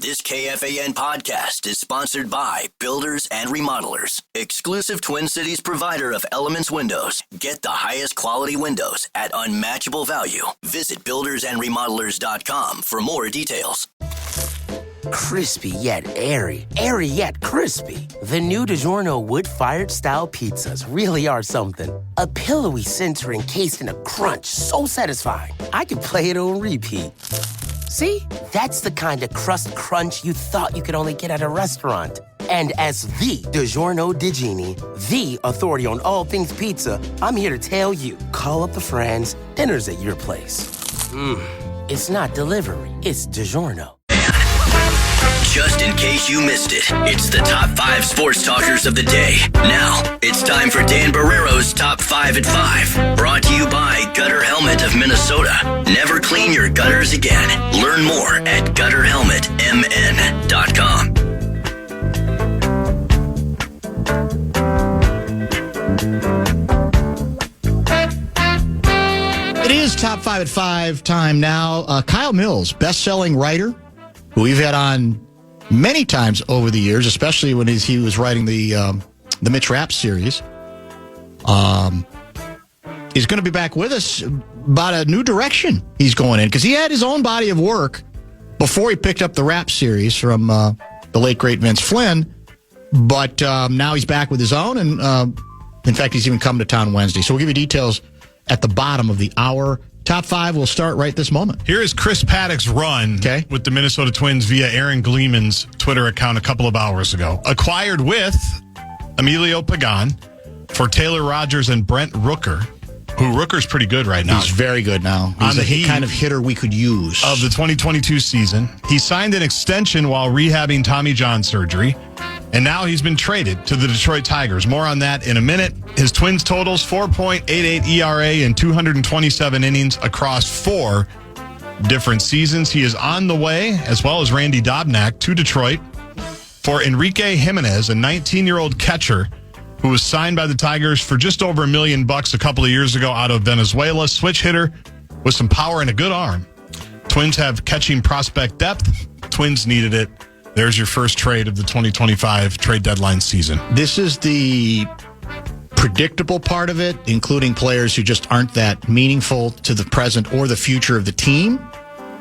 This KFAN podcast is sponsored by Builders and Remodelers, exclusive Twin Cities provider of Elements Windows. Get the highest quality windows at unmatchable value. Visit buildersandremodelers.com for more details. Crispy yet airy, airy yet crispy. The new DiGiorno wood-fired style pizzas really are something. A pillowy center encased in a crunch so satisfying, I could play it on repeat. See? That's the kind of crust crunch you thought you could only get at a restaurant. And as the DiGiorno Digini, the authority on all things pizza, I'm here to tell you, call up the friends, dinner's at your place. It's not delivery, it's DiGiorno. Just in case you missed it, it's the top 5 sports talkers of the day. Now, it's time for Dan Barrero's Top 5 at 5. Brought to you by Gutter Helmet of Minnesota. Never clean your gutters again. Learn more at gutterhelmetmn.com. It is Top 5 at 5 time now. Kyle Mills, best-selling writer, who we've had on many times over the years, especially when he was writing the Mitch Rapp series. He's going to be back with us about a new direction he's going in, because he had his own body of work before he picked up the Rapp series from the late, great Vince Flynn. But now he's back with his own, and in fact, he's even coming to town Wednesday. So we'll give you details at the bottom of the hour. Top 5 will start right this moment. Here is Chris Paddock's run with the Minnesota Twins via Aaron Gleeman's Twitter account a couple of hours ago. Acquired with Emilio Pagan for Taylor Rogers and Brent Rooker, who Rooker's pretty good right now. He's very good now. He's a kind of hitter we could use. Of the 2022 season. He signed an extension while rehabbing Tommy John surgery, and now he's been traded to the Detroit Tigers. More on that in a minute. His Twins totals 4.88 ERA in 227 innings across 4 different seasons. He is on the way, as well as Randy Dobnak, to Detroit for Enrique Jimenez, a 19-year-old catcher who was signed by the Tigers for just over $1 million a couple of years ago out of Venezuela. Switch hitter with some power and a good arm. Twins have catching prospect depth. Twins needed it. There's your first trade of the 2025 trade deadline season. This is the predictable part of it, including players who just aren't that meaningful to the present or the future of the team.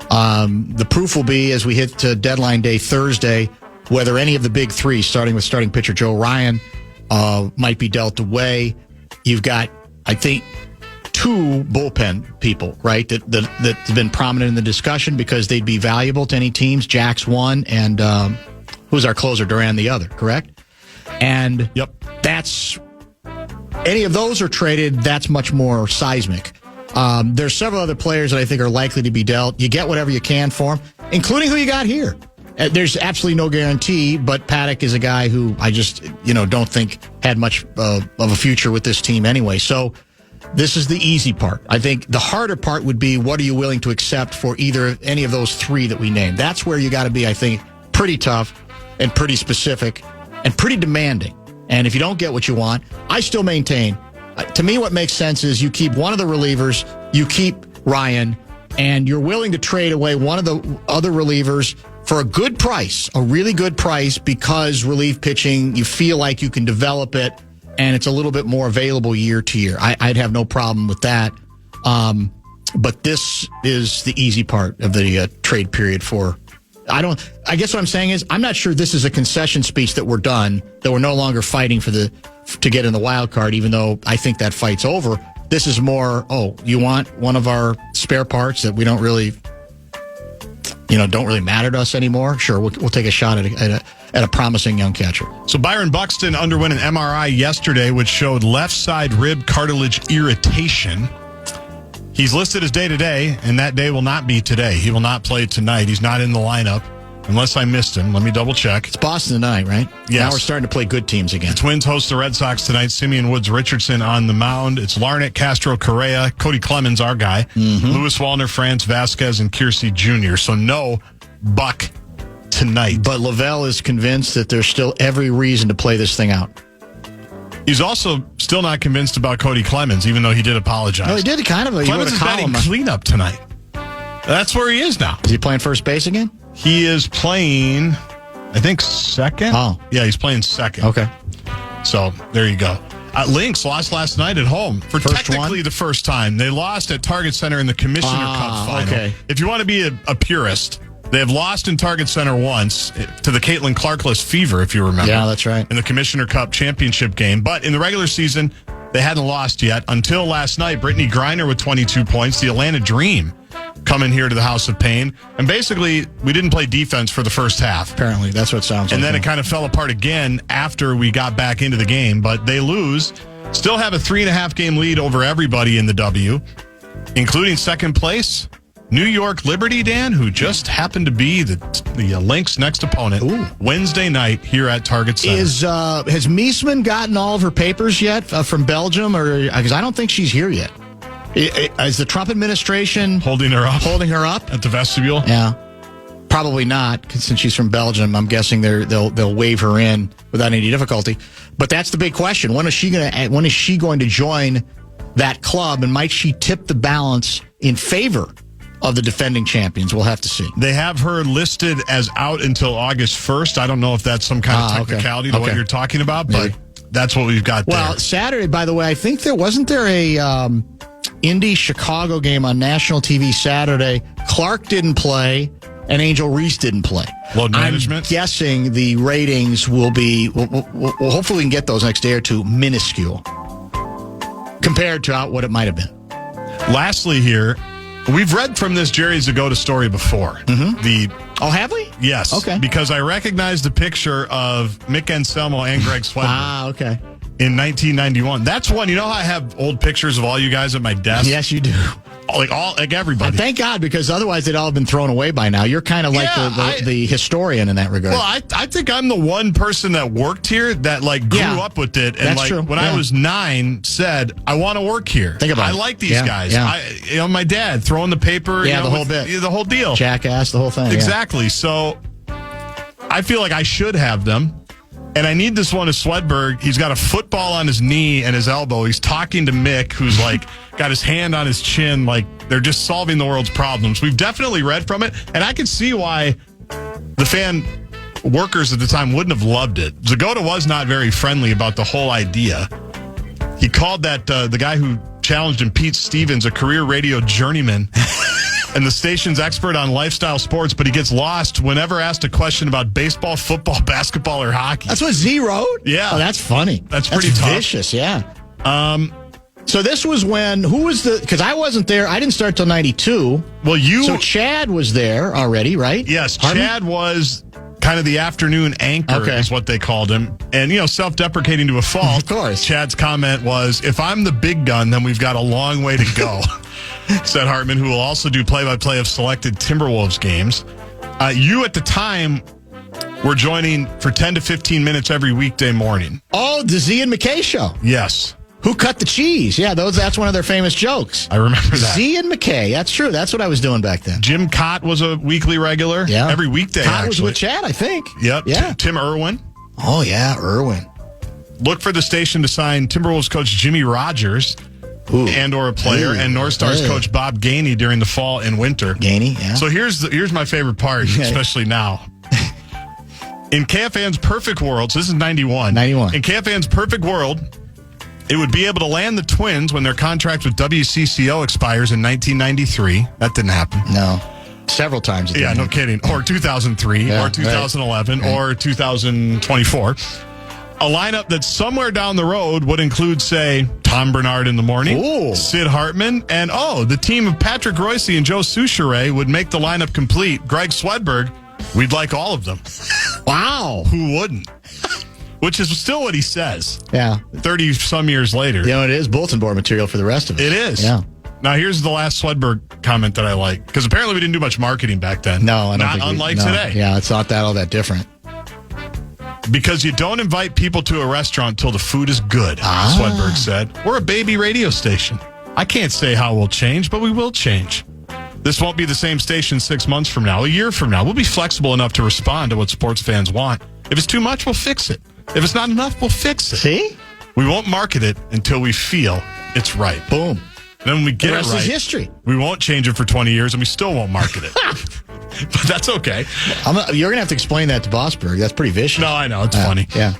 The proof will be, as we hit to deadline day Thursday, whether any of the big three, starting with starting pitcher Joe Ryan, might be dealt away. You've got, I think, 2 bullpen people, right, that's been prominent in the discussion because they'd be valuable to any teams. Jack's one, and who's our closer? Duran the other, correct? And that's, any of those are traded, that's much more seismic. There's several other players that I think are likely to be dealt. You get whatever you can for them, including who you got here. There's absolutely no guarantee, but Paddock is a guy who I just, don't think had much of a future with this team anyway. So this is the easy part. I think the harder part would be, what are you willing to accept for any of those 3 that we named? That's where you got to be, I think, pretty tough and pretty specific and pretty demanding. And if you don't get what you want, I still maintain, to me, what makes sense is you keep one of the relievers, you keep Ryan, and you're willing to trade away one of the other relievers for a good price, a really good price, because relief pitching, you feel like you can develop it, and it's a little bit more available year to year. I'd have no problem with that. But this is the easy part of the trade period for... I guess what I'm saying is, I'm not sure this is a concession speech that we're done, that we're no longer fighting to get in the wild card, even though I think that fight's over. This is more, you want one of our spare parts that we don't really, don't really matter to us anymore? Sure, we'll take a shot at a promising young catcher. So Byron Buxton underwent an MRI yesterday, which showed left side rib cartilage irritation. He's listed as day-to-day, and that day will not be today. He will not play tonight. He's not in the lineup, unless I missed him. Let me double-check. It's Boston tonight, right? Yes. Now we're starting to play good teams again. The Twins host the Red Sox tonight. Simeon Woods-Richardson on the mound. It's Larnett, Castro, Correa, Cody Clemens, our guy, Lewis Wallner, France Vasquez, and Kiersey Jr. So no Buck tonight. But Lavelle is convinced that there's still every reason to play this thing out. He's also still not convinced about Cody Clemens, even though he did apologize. No, he did kind of. Clemens is batting cleanup tonight. That's where he is now. Is he playing first base again? He is playing, I think, second. Oh. Yeah, he's playing second. Okay. So there you go. Lynx lost last night at home for First technically one? the first time. They lost at Target Center in the Commissioner Cup final. Okay. If you want to be a purist, they have lost in Target Center once to the Caitlin Clarkless Fever, if you remember. Yeah, that's right. In the Commissioner Cup championship game. But in the regular season, they hadn't lost yet until last night. Brittany Griner with 22 points. The Atlanta Dream coming here to the House of Pain. And basically, we didn't play defense for the first half. Apparently, that's what it sounds like. And then it kind of fell apart again after we got back into the game. But they lose. Still have a 3.5 game lead over everybody in the W, including second place, New York Liberty, Dan, who just happened to be the Lynx' next opponent Wednesday night here at Target Center. Has Meesman gotten all of her papers yet from Belgium? Or because I don't think she's here yet. Is the Trump administration holding her up at the vestibule? Yeah, probably not, since she's from Belgium. I'm guessing they'll wave her in without any difficulty. But that's the big question: when is she going to join that club, and might she tip the balance in favor of the defending champions? We'll have to see. They have her listed as out until August 1st. I don't know if that's some kind of technicality to what you're talking about, but that's what we've got there. Well, Saturday, by the way, I think wasn't there a Indy Chicago game on national TV Saturday. Clark didn't play, and Angel Reese didn't play. Load management? I'm guessing the ratings will be, we'll hopefully we can get those next day or two, minuscule compared to what it might have been. Lastly here, we've read from this Jerry Zagota story before. Oh, have we? Yes. Okay. Because I recognized the picture of Mick Anselmo and Greg Swedberg. Okay. In 1991. That's one. You know how I have old pictures of all you guys at my desk? Yes, you do. Like everybody. And thank God, because otherwise they'd all have been thrown away by now. You're kind of like the historian in that regard. Well, I think I'm the one person that worked here that grew up with it, and that's true. When I was 9, said I want to work here. Think about I it. like these guys. Yeah. My dad throwing the paper. Yeah, the whole bit, the whole deal, jackass, the whole thing. Exactly. Yeah. So I feel like I should have them. And I need this one of Swedberg. He's got a football on his knee and his elbow. He's talking to Mick, who's got his hand on his chin. They're just solving the world's problems. We've definitely read from it. And I can see why the fan workers at the time wouldn't have loved it. Zagota was not very friendly about the whole idea. He called that the guy who challenged him, Pete Stevens, a career radio journeyman. And the station's expert on lifestyle sports, but he gets lost whenever asked a question about baseball, football, basketball, or hockey. That's what Z wrote? Yeah. Oh, that's funny. That's pretty tough. Vicious, yeah. So this was when, because I wasn't there, I didn't start till 92. Well, So Chad was there already, right? Yes, Harmon? Chad was kind of the afternoon anchor, is what they called him. And, self-deprecating to a fault. Of course. Chad's comment was, if I'm the big gun, then we've got a long way to go, said Hartman, who will also do play-by-play of selected Timberwolves games. You, at the time, were joining for 10 to 15 minutes every weekday morning. Oh, the Z and McKay show. Yes. Who cut the cheese? Yeah, that's one of their famous jokes. I remember that. Z and McKay. That's true. That's what I was doing back then. Jim Cott was a weekly regular. Yeah. Every weekday, Cott was with Chad, I think. Yep. Yeah. Tim Irwin. Oh, yeah, Irwin. Look for the station to sign Timberwolves coach Jimmy Rogers and/or a player, and North Stars coach Bob Gainey during the fall and winter. Gainey, yeah. So here's my favorite part, especially now. In KFAN's perfect world, so this is 91. 91. In KFAN's perfect world, it would be able to land the Twins when their contract with WCCO expires in 1993. That didn't happen. No. Several times. Yeah, no kidding. Or 2003, or 2011, or 2024. A lineup that somewhere down the road would include, say, Tom Bernard in the morning, Sid Hartman, and, the team of Patrick Royce and Joe Souchere would make the lineup complete. Greg Swedberg, we'd like all of them. Wow. Who wouldn't? Which is still what he says. Yeah. 30-some years later. It is bulletin board material for the rest of us. It is. Yeah. Now, here's the last Swedberg comment that I like, because apparently we didn't do much marketing back then. No, I don't Not think unlike today. Yeah, it's not all that different. Because you don't invite people to a restaurant till the food is good, Swedberg said. We're a baby radio station. I can't say how we'll change, but we will change. This won't be the same station 6 months from now, a year from now. We'll be flexible enough to respond to what sports fans want. If it's too much, we'll fix it. If it's not enough, we'll fix it. See? We won't market it until we feel it's right. Boom. Then when we get the rest it right, is history. We won't change it for 20 years, and we still won't market it. but that's okay. You're going to have to explain that to Bossberg. That's pretty vicious. No, I know. It's funny. Yeah.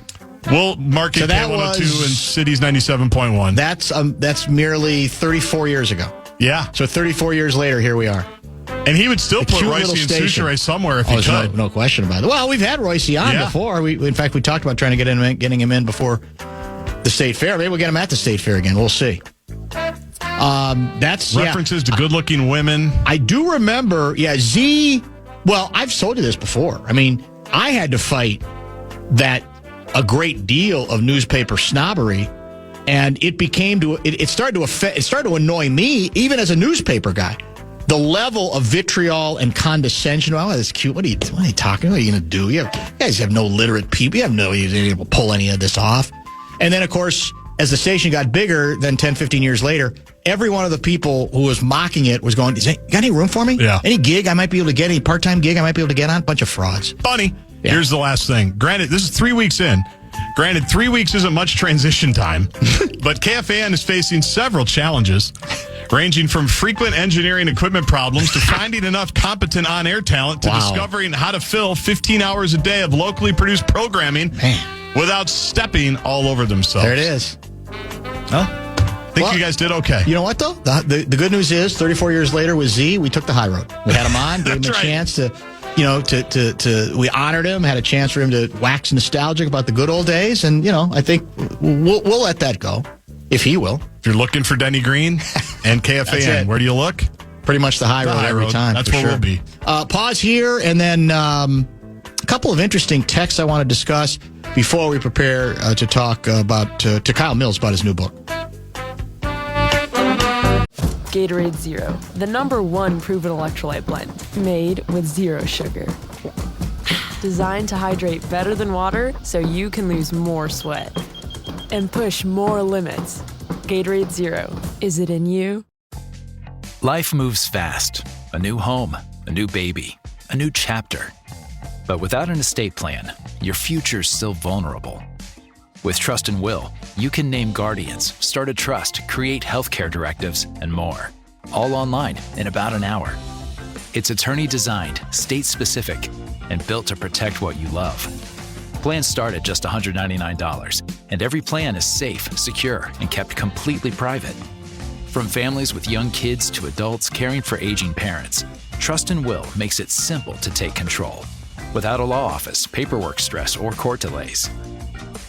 We'll mark it K102 and Cities 97.1. That's merely 34 years ago. Yeah. So 34 years later, here we are. And he would still put Royce and Souchere somewhere if he could. No question about it. Well, we've had Royce on before. In fact, we talked about trying to getting him in before the State Fair. Maybe we'll get him at the State Fair again. We'll see. That's references to good-looking women. I do remember, Z. Well, I've told you this before. I mean, I had to fight that a great deal of newspaper snobbery, and it started to annoy me even as a newspaper guy. The level of vitriol and condescension. Oh, that's cute. What are you talking about? What are you going to do? You guys have no literate people. You have no ability to pull any of this off. And then, of course, as the station got bigger, then 10, 15 years later, every one of the people who was mocking it was going, you got any room for me? Yeah. Any gig I might be able to get? Any part-time gig I might be able to get on? Bunch of frauds. Funny. Yeah. Here's the last thing. Granted, this is 3 weeks in. Granted, 3 weeks isn't much transition time, but KFAN is facing several challenges, ranging from frequent engineering equipment problems to finding enough competent on-air talent to discovering how to fill 15 hours a day of locally produced programming without stepping all over themselves. There it is. I think you guys did okay. You know what, though? The good news is 34 years later with Z, we took the high road. We had him on, gave him a chance to... we honored him, had a chance for him to wax nostalgic about the good old days, and I think we'll let that go, if he will. If you're looking for Denny Green and KFAN, where do you look? Pretty much the high road every time. That's where we'll be. Pause here, and then a couple of interesting texts I want to discuss before we prepare to talk about to Kyle Mills about his new book. Gatorade Zero, the #1 proven electrolyte blend, made with zero sugar. Designed to hydrate better than water so you can lose more sweat and push more limits. Gatorade Zero, is it in you? Life moves fast. A new home, a new baby, a new chapter. But without an estate plan, your future's still vulnerable. With Trust and Will, you can name guardians, start a trust, create healthcare directives, and more. All online in about an hour. It's attorney-designed, state-specific, and built to protect what you love. Plans start at just $199, and every plan is safe, secure, and kept completely private. From families with young kids to adults caring for aging parents, Trust and Will makes it simple to take control, without a law office, paperwork stress, or court delays.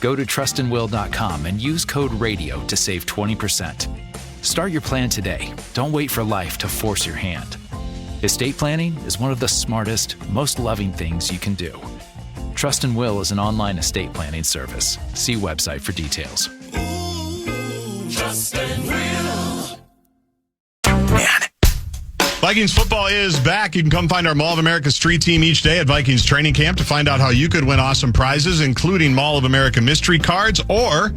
Go to trustandwill.com and use code RADIO to save 20%. Start your plan today. Don't wait for life to force your hand. Estate planning is one of the smartest, most loving things you can do. Trust and Will is an online estate planning service. See website for details. Trust and Will. Man. Vikings football is back. You can come find our Mall of America street team each day at Vikings training camp to find out how you could win awesome prizes, including Mall of America mystery cards or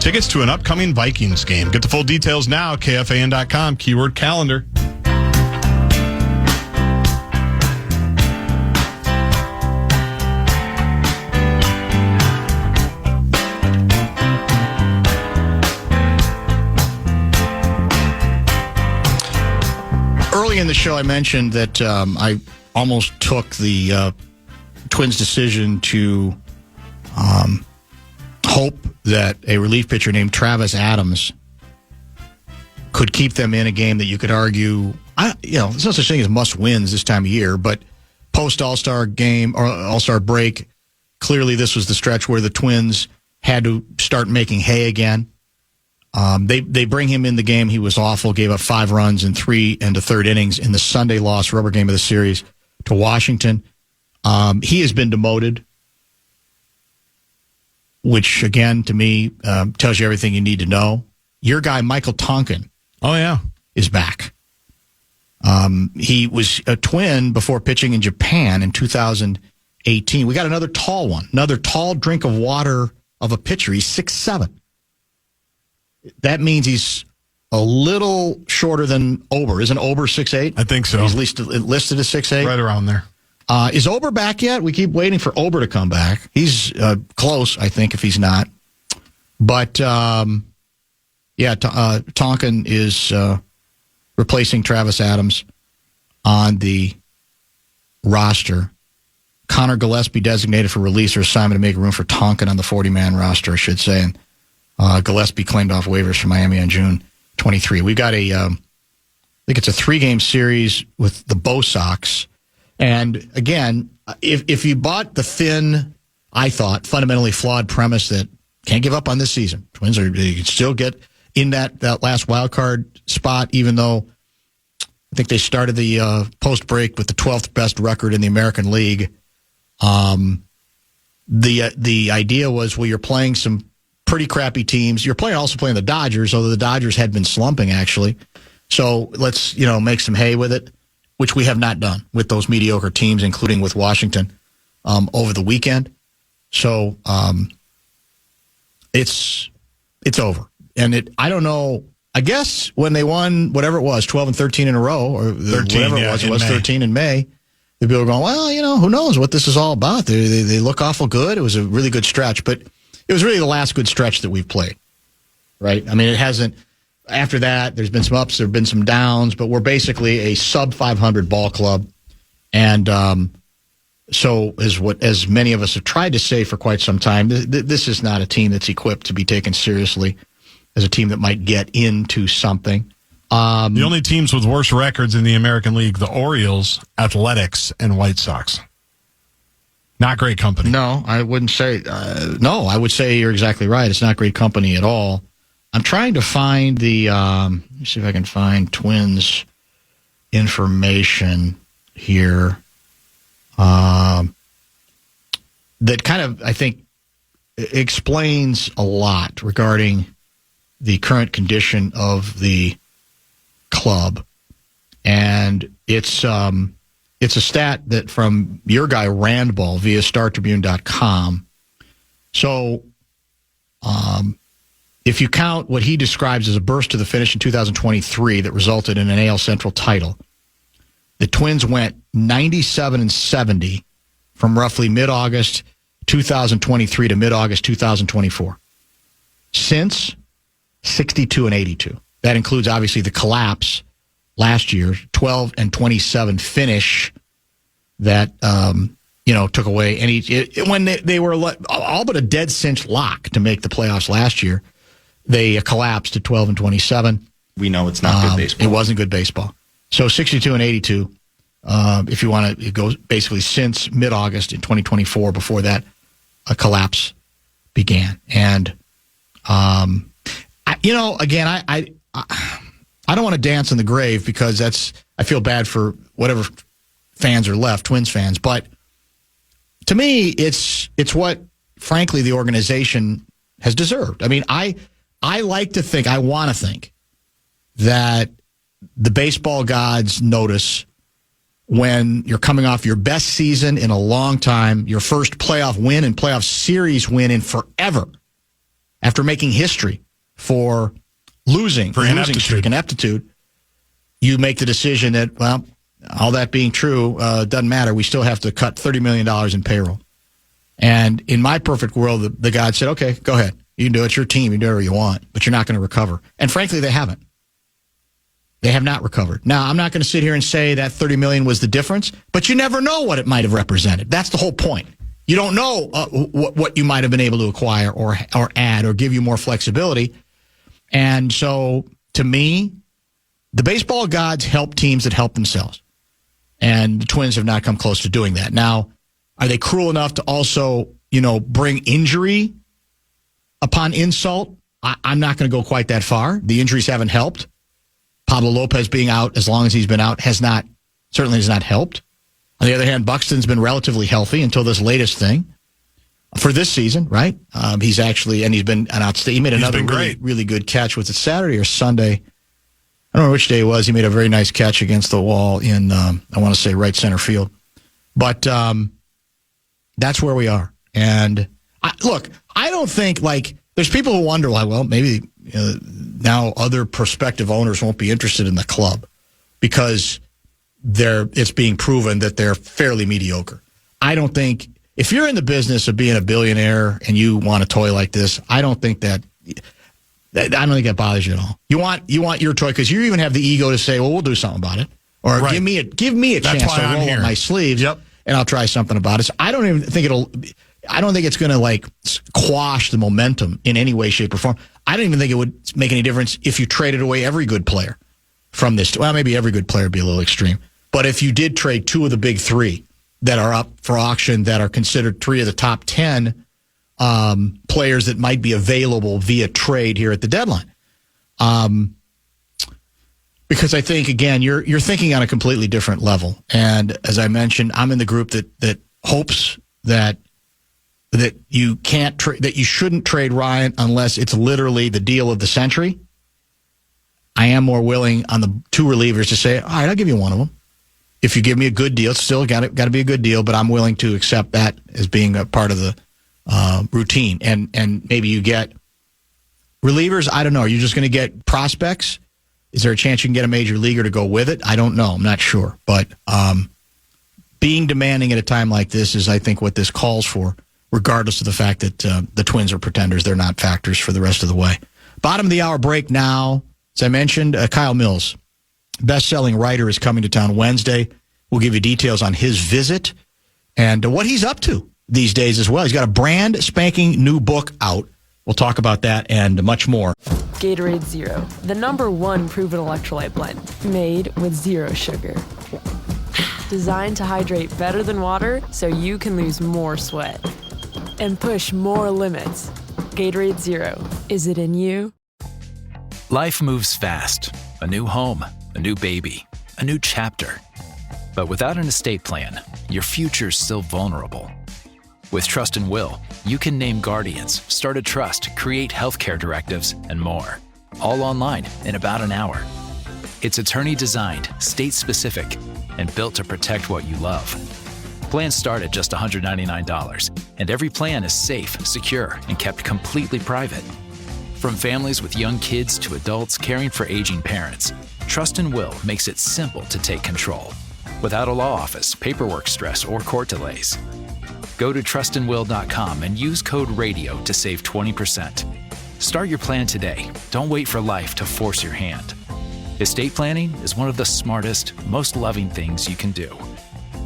tickets to an upcoming Vikings game. Get the full details now, KFAN.com, keyword calendar. Early in the show, I mentioned that I almost took the Twins' decision to hope that a relief pitcher named Travis Adams could keep them in a game that you could argue, there's no such thing as must-wins this time of year, but post-All-Star game or All-Star break, clearly this was the stretch where the Twins had to start making hay again. They bring him in the game. He was awful, gave up 5 runs in 3 and a third innings in the Sunday loss, rubber game of the series to Washington. He has been demoted, which, again, to me, tells you everything you need to know. Your guy, Michael Tonkin, is back. He was a Twin before pitching in Japan in 2018. We got another tall one, another tall drink of water of a pitcher. He's 6'7". That means he's a little shorter than Ober. Isn't Ober 6'8"? I think so. He's listed as 6'8"? Right around there. Is Ober back yet? We keep waiting for Ober to come back. He's close, I think, if he's not. But, Tonkin is replacing Travis Adams on the roster. Connor Gillespie designated for release or assignment to make room for Tonkin on the 40-man roster, I should say. And Gillespie claimed off waivers from Miami on June 23. We've got I think it's a 3-game series with the Bo Sox. And again, if you bought the thin, I thought, fundamentally flawed premise that can't give up on this season, Twins they can still get in that last wild card spot, even though I think they started the post break with the 12th best record in the American League. The idea was, well, you're playing some pretty crappy teams. You're also playing the Dodgers, although the Dodgers had been slumping actually. So let's make some hay with it, which we have not done with those mediocre teams, including with Washington over the weekend. So it's over, and I don't know. I guess when they won whatever it was, 12 and 13 in a row, or 13, whatever it was 13 in May. The people were going, well, who knows what this is all about. They look awful good. It was a really good stretch, but it was really the last good stretch that we've played, right? I mean, it hasn't. After that, there's been some ups, there have been some downs, but we're basically a sub-500 ball club. And so as many of us have tried to say for quite some time, this is not a team that's equipped to be taken seriously as a team that might get into something. The only teams with worse records in the American League, the Orioles, Athletics, and White Sox. Not great company. No, I wouldn't say. No, I would say you're exactly right. It's not great company at all. I'm trying to find let me see if I can find Twins information here that kind of, I think, explains a lot regarding the current condition of the club. And it's a stat that from your guy Randball via StarTribune.com. So if you count what he describes as a burst to the finish in 2023 that resulted in an AL Central title, the Twins went 97-70 from roughly mid-August 2023 to mid-August 2024. Since 62-82. That includes, obviously, the collapse last year, 12-27 finish that, took away any. When they were all but a dead cinch lock to make the playoffs last year, they collapsed to 12-27. We know it's not good baseball. It wasn't good baseball. So 62-82, if you want to, it goes basically since mid-August in 2024. Before that, a collapse began. And, again, I don't want to dance in the grave because I feel bad for whatever fans are left, Twins fans. But to me, it's what, frankly, the organization has deserved. I mean, I like to think, I want to think that the baseball gods notice when you're coming off your best season in a long time, your first playoff win and playoff series win in forever, after making history for losing streak, ineptitude, you make the decision that, well, all that being true, doesn't matter. We still have to cut $30 million in payroll. And in my perfect world, the God said, okay, go ahead. You can do it. It's your team. You can do whatever you want, but you're not going to recover. And frankly, they haven't. They have not recovered. Now, I'm not going to sit here and say that $30 million was the difference, but you never know what it might have represented. That's the whole point. You don't know what you might have been able to acquire or add or give you more flexibility. And so, to me, the baseball gods help teams that help themselves. And the Twins have not come close to doing that. Now, are they cruel enough to also, bring injury upon insult? I'm not going to go quite that far. The injuries haven't helped. Pablo Lopez being out as long as he's been out certainly has not helped. On the other hand, Buxton's been relatively healthy until this latest thing for this season, right? He's been an outstanding. He made another really good catch. Was it Saturday or Sunday? I don't know which day it was. He made a very nice catch against the wall in, I want to say, right center field. But that's where we are. And I don't think, there's people who wonder why, well, maybe now other prospective owners won't be interested in the club because it's being proven that they're fairly mediocre. I don't think, if you're in the business of being a billionaire and you want a toy like this, I don't think that bothers you at all. You want your toy because you even have the ego to say, well, we'll do something about it. Or right. give me a chance to roll up my sleeves. Yep. and I'll try something about it. So I don't think it's going to like quash the momentum in any way, shape, or form. I don't even think it would make any difference if you traded away every good player from this. Well, maybe every good player would be a little extreme. But if you did trade two of the big three that are up for auction, that are considered three of the top 10 players that might be available via trade here at the deadline. Because I think, again, you're thinking on a completely different level. And as I mentioned, I'm in the group that hopes that you can't that you shouldn't trade Ryan unless it's literally the deal of the century. I am more willing on the two relievers to say, all right, I'll give you one of them. If you give me a good deal, it's still got to be a good deal, but I'm willing to accept that as being a part of the routine. And maybe you get relievers. I don't know. Are you just going to get prospects? Is there a chance you can get a major leaguer to go with it? I don't know. I'm not sure. But being demanding at a time like this is, I think, what this calls for, regardless of the fact that the Twins are pretenders. They're not factors for the rest of the way. Bottom of the hour break now. As I mentioned, Kyle Mills, best-selling writer, is coming to town Wednesday. We'll give you details on his visit and what he's up to these days as well. He's got a brand spanking new book out. We'll talk about that and much more. Gatorade Zero, the #1 proven electrolyte blend, made with zero sugar. Designed to hydrate better than water so you can lose more sweat and push more limits. Gatorade Zero, is it in you? Life moves fast. A new home, a new baby, a new chapter. But without an estate plan, your future's still vulnerable. With Trust and Will, you can name guardians, start a trust, create healthcare directives, and more. All online in about an hour. It's attorney-designed, state-specific, and built to protect what you love. Plans start at just $199, and every plan is safe, secure, and kept completely private. From families with young kids to adults caring for aging parents, Trust and Will makes it simple to take control, without a law office, paperwork stress, or court delays. Go to trustandwill.com and use code RADIO to save 20%. Start your plan today. Don't wait for life to force your hand. Estate planning is one of the smartest, most loving things you can do.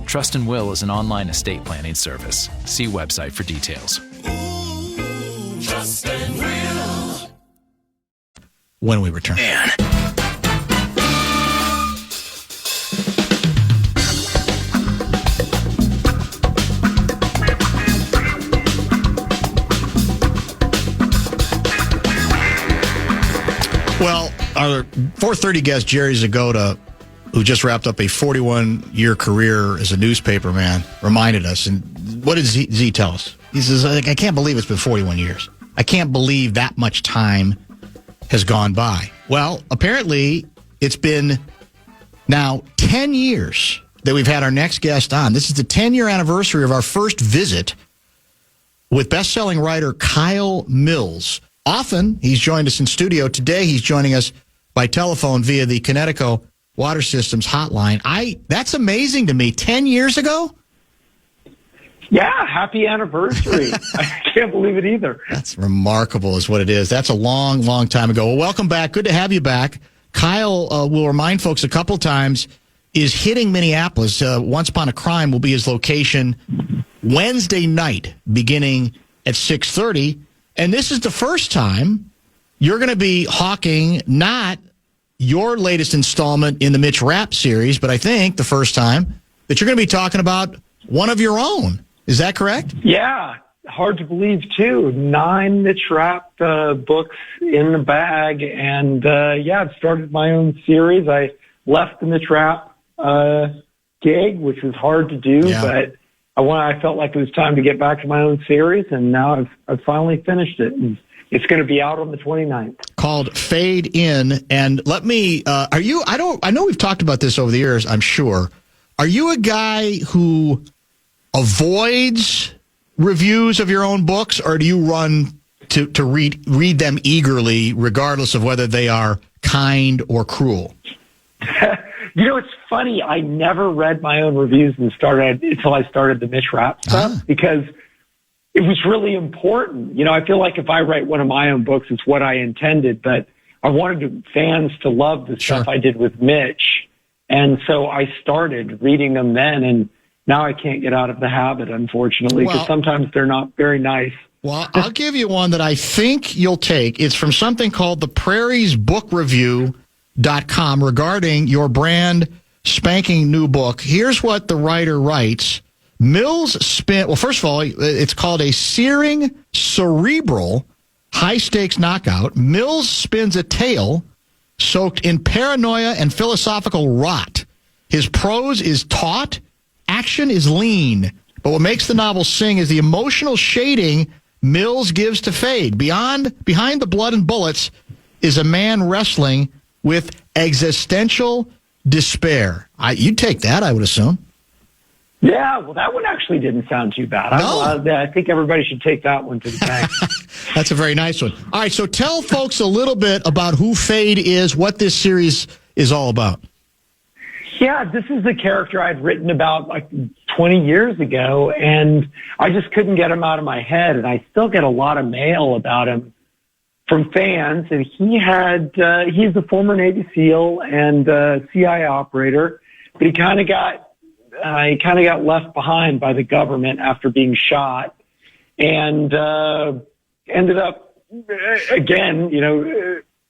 Trust and Will is an online estate planning service. See website for details. Trust and Will. When we return. Well, our 4:30 guest, Jerry Zagota, who just wrapped up a 41-year career as a newspaper man, reminded us. And what did Z tell us? He says, I can't believe it's been 41 years. I can't believe that much time has gone by. Well, apparently it's been now 10 years that we've had our next guest on. This is the 10-year anniversary of our first visit with best-selling writer Kyle Mills. Often, he's joined us in studio. Today, he's joining us by telephone via the Connecticut Water Systems hotline. That's amazing to me. 10 years ago? Yeah, happy anniversary. I can't believe it either. That's remarkable is what it is. That's a long, long time ago. Well, welcome back. Good to have you back. Kyle, will remind folks a couple times, is hitting Minneapolis. Once Upon a Crime will be his location Wednesday night, beginning at 6:30. And this is the first time you're going to be hawking not your latest installment in the Mitch Rapp series, but I think the first time that you're going to be talking about one of your own. Is that correct? Yeah, hard to believe, too. 9 Mitch Rapp books in the bag. And, I've started my own series. I left the Mitch Rapp gig, which was hard to do, but I felt like it was time to get back to my own series, and now I've finally finished it. And it's going to be out on the 29th. Called Fade In. And let me, I know we've talked about this over the years, I'm sure. Are you a guy who avoids reviews of your own books, or do you run to read them eagerly, regardless of whether they are kind or cruel? It's funny. I never read my own reviews until I started the Mitch Rapp stuff because it was really important. I feel like if I write one of my own books, it's what I intended, but I wanted fans to love the stuff I did with Mitch. And so I started reading them then. And now I can't get out of the habit, unfortunately, because Well- sometimes they're not very nice. Well, I'll give you one that I think you'll take. It's from something called the prairiesbookreview.com regarding your brand spanking new book. Here's what the writer writes. Mills spent, well, first of all, it's called a searing, cerebral, high-stakes knockout. Mills spins a tale soaked in paranoia and philosophical rot. His prose is taut, action is lean, but what makes the novel sing is the emotional shading Mills gives to fade. Behind the blood and bullets is a man wrestling with existential despair. You'd take that, I would assume. Yeah, well, that one actually didn't sound too bad. I think everybody should take that one to the bank. That's a very nice one. All right, so tell folks a little bit about who Fade is, what this series is all about. Yeah, this is the character I'd written about like 20 years ago, and I just couldn't get him out of my head, and I still get a lot of mail about him from fans. And he's a former Navy SEAL and CIA operator, but he kind of got left behind by the government after being shot, and ended up again,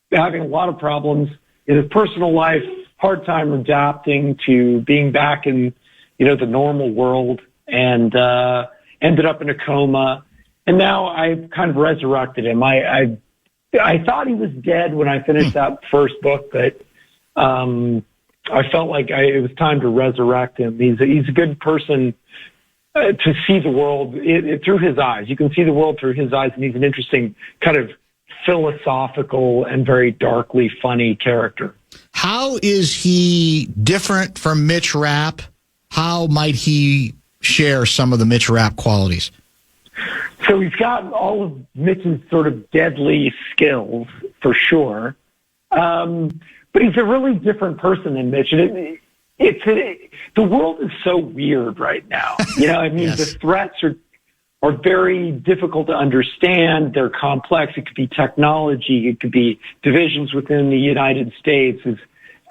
having a lot of problems in his personal life. Hard time adapting to being back in, the normal world, and ended up in a coma. And now I kind of resurrected him. I thought he was dead when I finished that first book, but I felt like it was time to resurrect him. He's a good person to see the world through his eyes. You can see the world through his eyes, and he's an interesting kind of philosophical and very darkly funny character. How is he different from Mitch Rapp? How might he share some of the Mitch Rapp qualities? So he's got all of Mitch's sort of deadly skills, for sure. But he's a really different person than Mitch. And the world is so weird right now. Yes. The threats are very difficult to understand. They're complex. It could be technology. It could be divisions within the United States.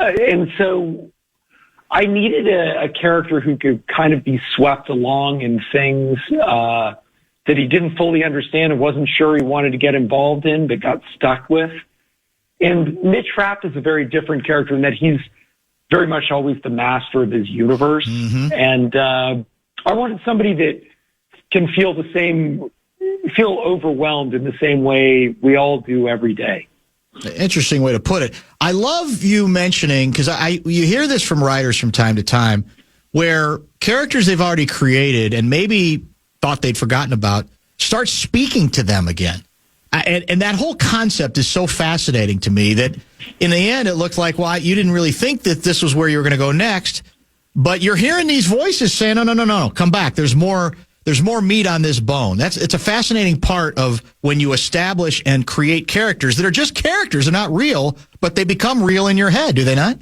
And so I needed a character who could kind of be swept along in things that he didn't fully understand and wasn't sure he wanted to get involved in, but got stuck with. And Mitch Rapp is a very different character in that he's very much always the master of his universe. Mm-hmm. And I wanted somebody that can feel overwhelmed in the same way we all do every day. Interesting way to put it. I love you mentioning, because you hear this from writers from time to time, where characters they've already created and maybe thought they'd forgotten about start speaking to them again. And that whole concept is so fascinating to me that in the end it looked like, well, you didn't really think that this was where you were going to go next, but you're hearing these voices saying, no, come back. There's more meat on this bone. It's a fascinating part of when you establish and create characters that are just characters. They're not real, but they become real in your head, do they not?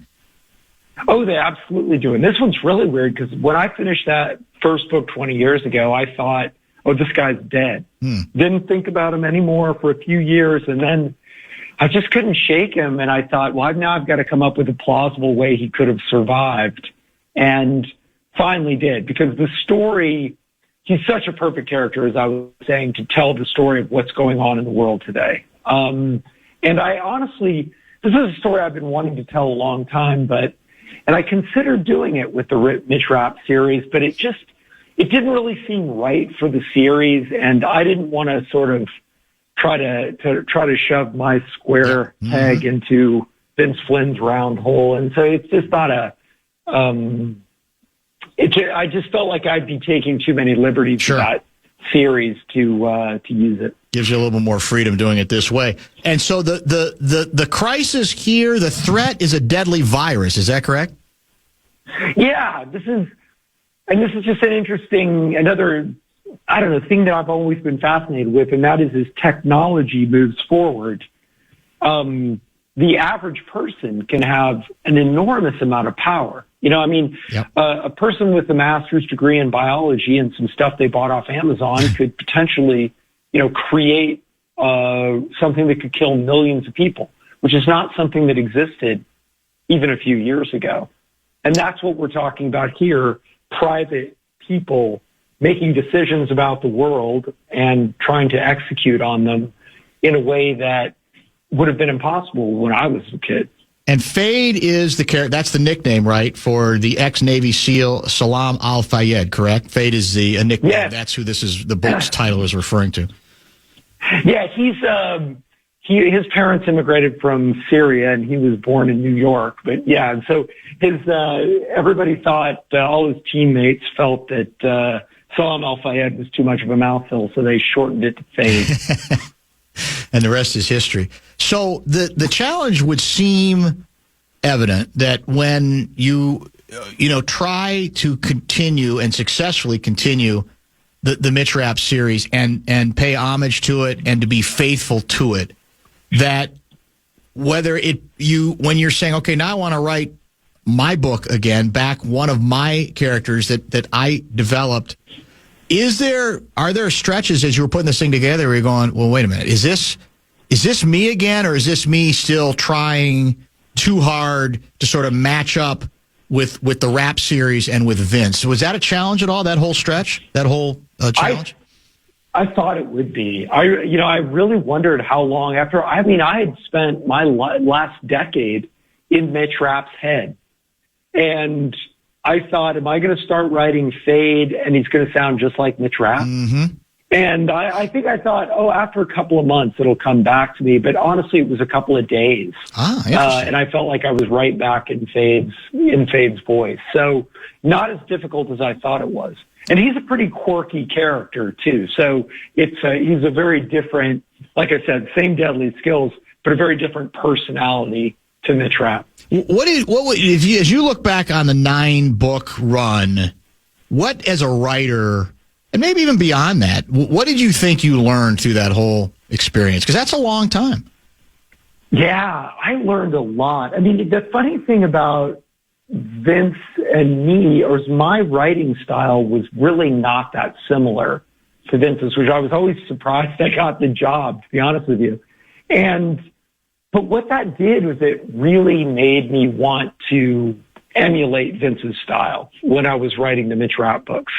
Oh, they absolutely do. And this one's really weird because when I finished that first book 20 years ago, I thought, oh, this guy's dead. Didn't think about him anymore for a few years. And then I just couldn't shake him. And I thought, well, now I've got to come up with a plausible way he could have survived. And finally did, because the story, he's such a perfect character, as I was saying, to tell the story of what's going on in the world today. And I honestly, this is a story I've been wanting to tell a long time, and I considered doing it with the Mitch Rapp series, but it didn't really seem right for the series, and I didn't want to sort of try to shove my square peg into Vince Flynn's round hole, and so it's just not I just felt like I'd be taking too many liberties with that series to use it. Gives you a little bit more freedom doing it this way. And so the crisis here, the threat is a deadly virus. Is that correct? Yeah, this is just an interesting, thing that I've always been fascinated with, and that is as technology moves forward, the average person can have an enormous amount of power. A person with a master's degree in biology and some stuff they bought off Amazon could potentially, create something that could kill millions of people, which is not something that existed even a few years ago. And that's what we're talking about here, private people making decisions about the world and trying to execute on them in a way that would have been impossible when I was a kid. And Fade is the character. That's the nickname, right, for the ex-Navy SEAL Salam Al-Fayed, correct? Fade is a nickname. Yes. That's who the book's title is referring to. Yeah, his parents immigrated from Syria, and he was born in New York. But yeah, and so everybody thought, all his teammates felt that Salam Al-Fayed was too much of a mouthful, so they shortened it to Fade. And the rest is history. So the challenge would seem evident that when you try to continue and successfully continue the Mitch Rapp series and pay homage to it and to be faithful to it, that when you're saying, okay, now I want to write my book again, back one of my characters that I developed, are there stretches as you were putting this thing together where you're going, well, wait a minute, is this me again, or is this me still trying too hard to sort of match up with the Rapp series and with Vince? Was that a challenge at all, that whole stretch, that whole challenge? I thought it would be. I really wondered how long after. I had spent my last decade in Mitch Rapp's head, and I thought, am I going to start writing Fade and he's going to sound just like Mitch Rapp? Mm-hmm. And I think I thought, after a couple of months, it'll come back to me. But honestly, it was a couple of days. And I felt like I was right back in Fade's voice. So not as difficult as I thought it was. And he's a pretty quirky character, too. So he's a very different, like I said, same deadly skills, but a very different personality to Mitch Rapp. As you look back on the 9-book run, what as a writer, and maybe even beyond that, what did you think you learned through that whole experience? Because that's a long time. Yeah, I learned a lot. The funny thing about Vince and me, or my writing style, was really not that similar to Vince's, which I was always surprised I got the job, to be honest with you. But what that did was it really made me want to emulate Vince's style when I was writing the Mitch Rapp books.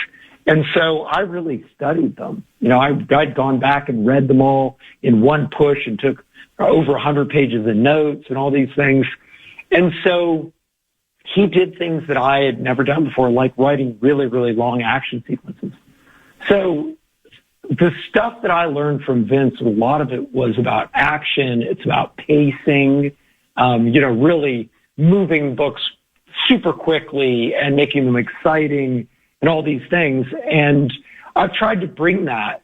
And so I really studied them. I'd gone back and read them all in one push and took over 100 pages of notes and all these things. And so he did things that I had never done before, like writing really, really long action sequences. So the stuff that I learned from Vince, a lot of it was about action. It's about pacing, really moving books super quickly and making them exciting and all these things. And I've tried to bring that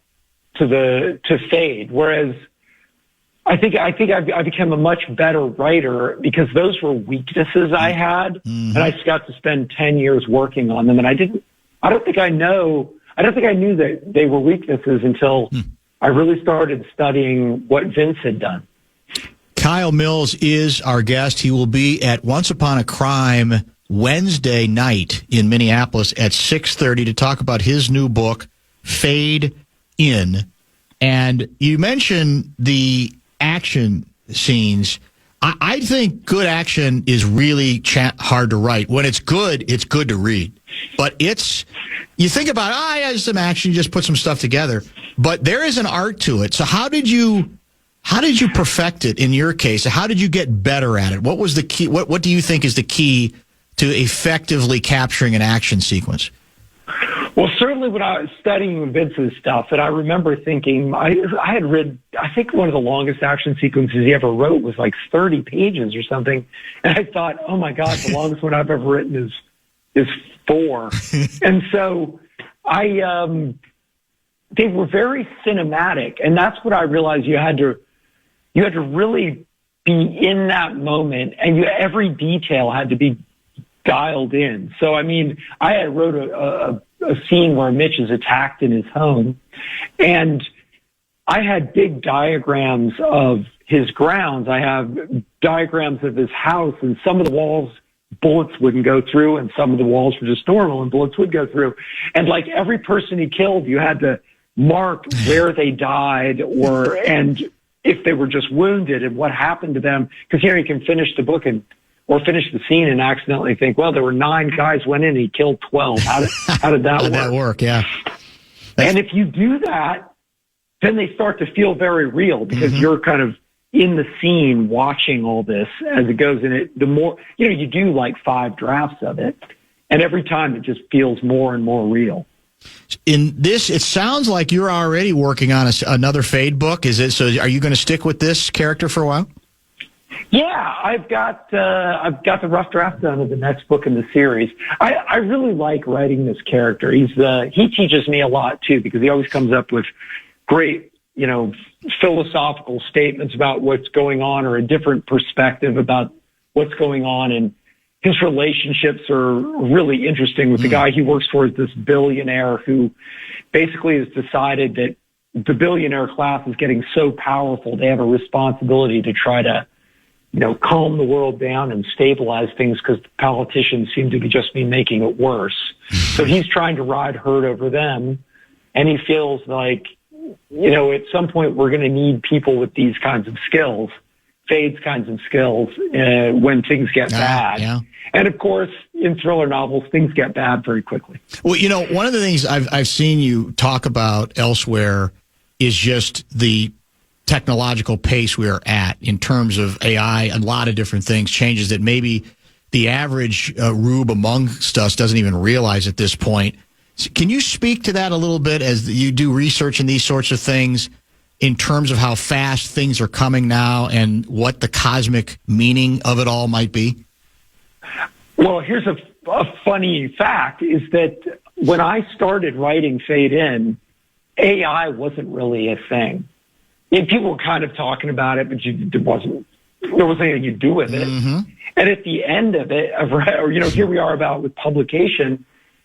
to Fade, whereas I think I became a much better writer because those were weaknesses I had, and I just got to spend 10 years working on them. And I don't think I knew that they were weaknesses until I really started studying what Vince had done. Kyle Mills is our guest. He will be at Once Upon a Crime Wednesday night in Minneapolis at 6:30 to talk about his new book, Fade In. And you mentioned the action scenes. I think good action is really hard to write. When it's good to read. But you think about, yeah, some action, you just put some stuff together. But there is an art to it. So how did you perfect it in your case? How did you get better at it? What was the key? What do you think is the key to effectively capturing an action sequence? Well, certainly when I was studying Vince's stuff, and I remember thinking, I had read, I think one of the longest action sequences he ever wrote was like 30 pages or something. And I thought, oh my God, the longest one I've ever written is 4. And so they were very cinematic. And that's what I realized you had to really be in that moment, and every detail had to be dialed in. So, I had wrote a scene where Mitch is attacked in his home, and I had big diagrams of his grounds. I have diagrams of his house, and some of the walls bullets wouldn't go through, and some of the walls were just normal and bullets would go through. And like every person he killed, you had to mark where they died and if they were just wounded and what happened to them. Because you can finish the book in or finish the scene and accidentally think, well, there were 9 guys went in and he killed 12. How did that How work? did that work? Yeah. And if you do that, then they start to feel very real because you're kind of in the scene watching all this as it goes. And the more, you do like 5 drafts of it, and every time it just feels more and more real. In this, it sounds like you're already working on another Fade book. Is it? So are you going to stick with this character for a while? Yeah, I've got the rough draft done of the next book in the series. I really like writing this character. He teaches me a lot too, because he always comes up with great, philosophical statements about what's going on, or a different perspective about what's going on. And his relationships are really interesting with the guy he works for, is this billionaire who basically has decided that the billionaire class is getting so powerful they have a responsibility to try to calm the world down and stabilize things, because the politicians seem to just be making it worse. So he's trying to ride herd over them, and he feels like, at some point we're going to need people with these kinds of skills, Fade's kinds of skills, when things get bad. Yeah. And of course, in thriller novels, things get bad very quickly. Well, one of the things I've seen you talk about elsewhere is just the technological pace we are at in terms of AI. A lot of different things, changes that maybe the average rube amongst us doesn't even realize at this point. Can you speak to that a little bit as you do research in these sorts of things, in terms of how fast things are coming now and what the cosmic meaning of it all might be? Well, here's a funny fact, is that when I started writing Fade In, AI wasn't really a thing. People were kind of talking about it, but there wasn't anything you do with it. And at the end of it, here we are with publication,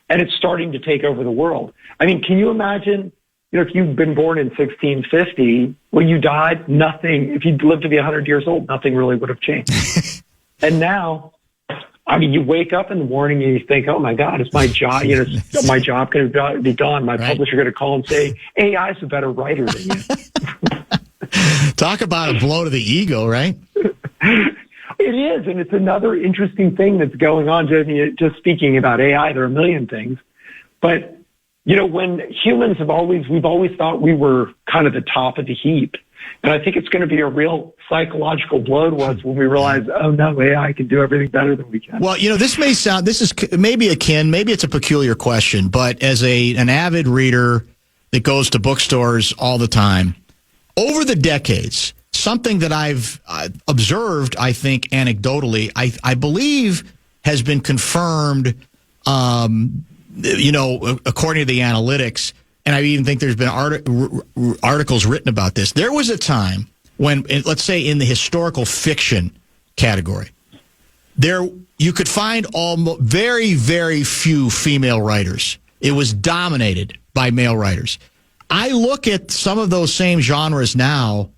and it's starting to take over the world. I mean, can you imagine, if you'd been born in 1650, when you died, nothing, if you'd lived to be 100 years old, nothing really would have changed. And now, you wake up in the morning and you think, oh my God, is my job, my job going to be gone? My publisher going to call and say, AI is a better writer than you. Talk about a blow to the ego, right? It is, and it's another interesting thing that's going on. Just speaking about AI, there are a million things. But, when humans we've always thought we were kind of the top of the heap. And I think it's going to be a real psychological blow to us when we realize, oh no, AI can do everything better than we can. Well, this is maybe maybe it's a peculiar question, but as an avid reader that goes to bookstores all the time, over the decades, something that I've observed, I think anecdotally, I believe has been confirmed, according to the analytics, and I even think there's been articles written about this. There was a time when, let's say in the historical fiction category, you could find almost very, very few female writers. It was dominated by male writers. I look at some of those same genres now,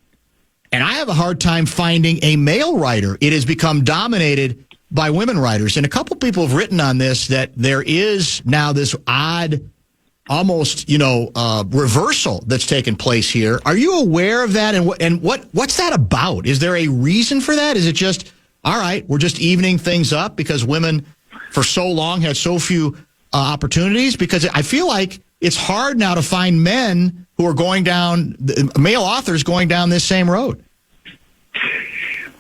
and I have a hard time finding a male writer. It has become dominated by women writers. And a couple people have written on this, that there is now this odd, almost, reversal that's taken place here. Are you aware of that? And what's that about? Is there a reason for that? Is it just, all right, we're just evening things up because women for so long had so few opportunities? Because I feel like it's hard now to find men who are male authors going down this same road.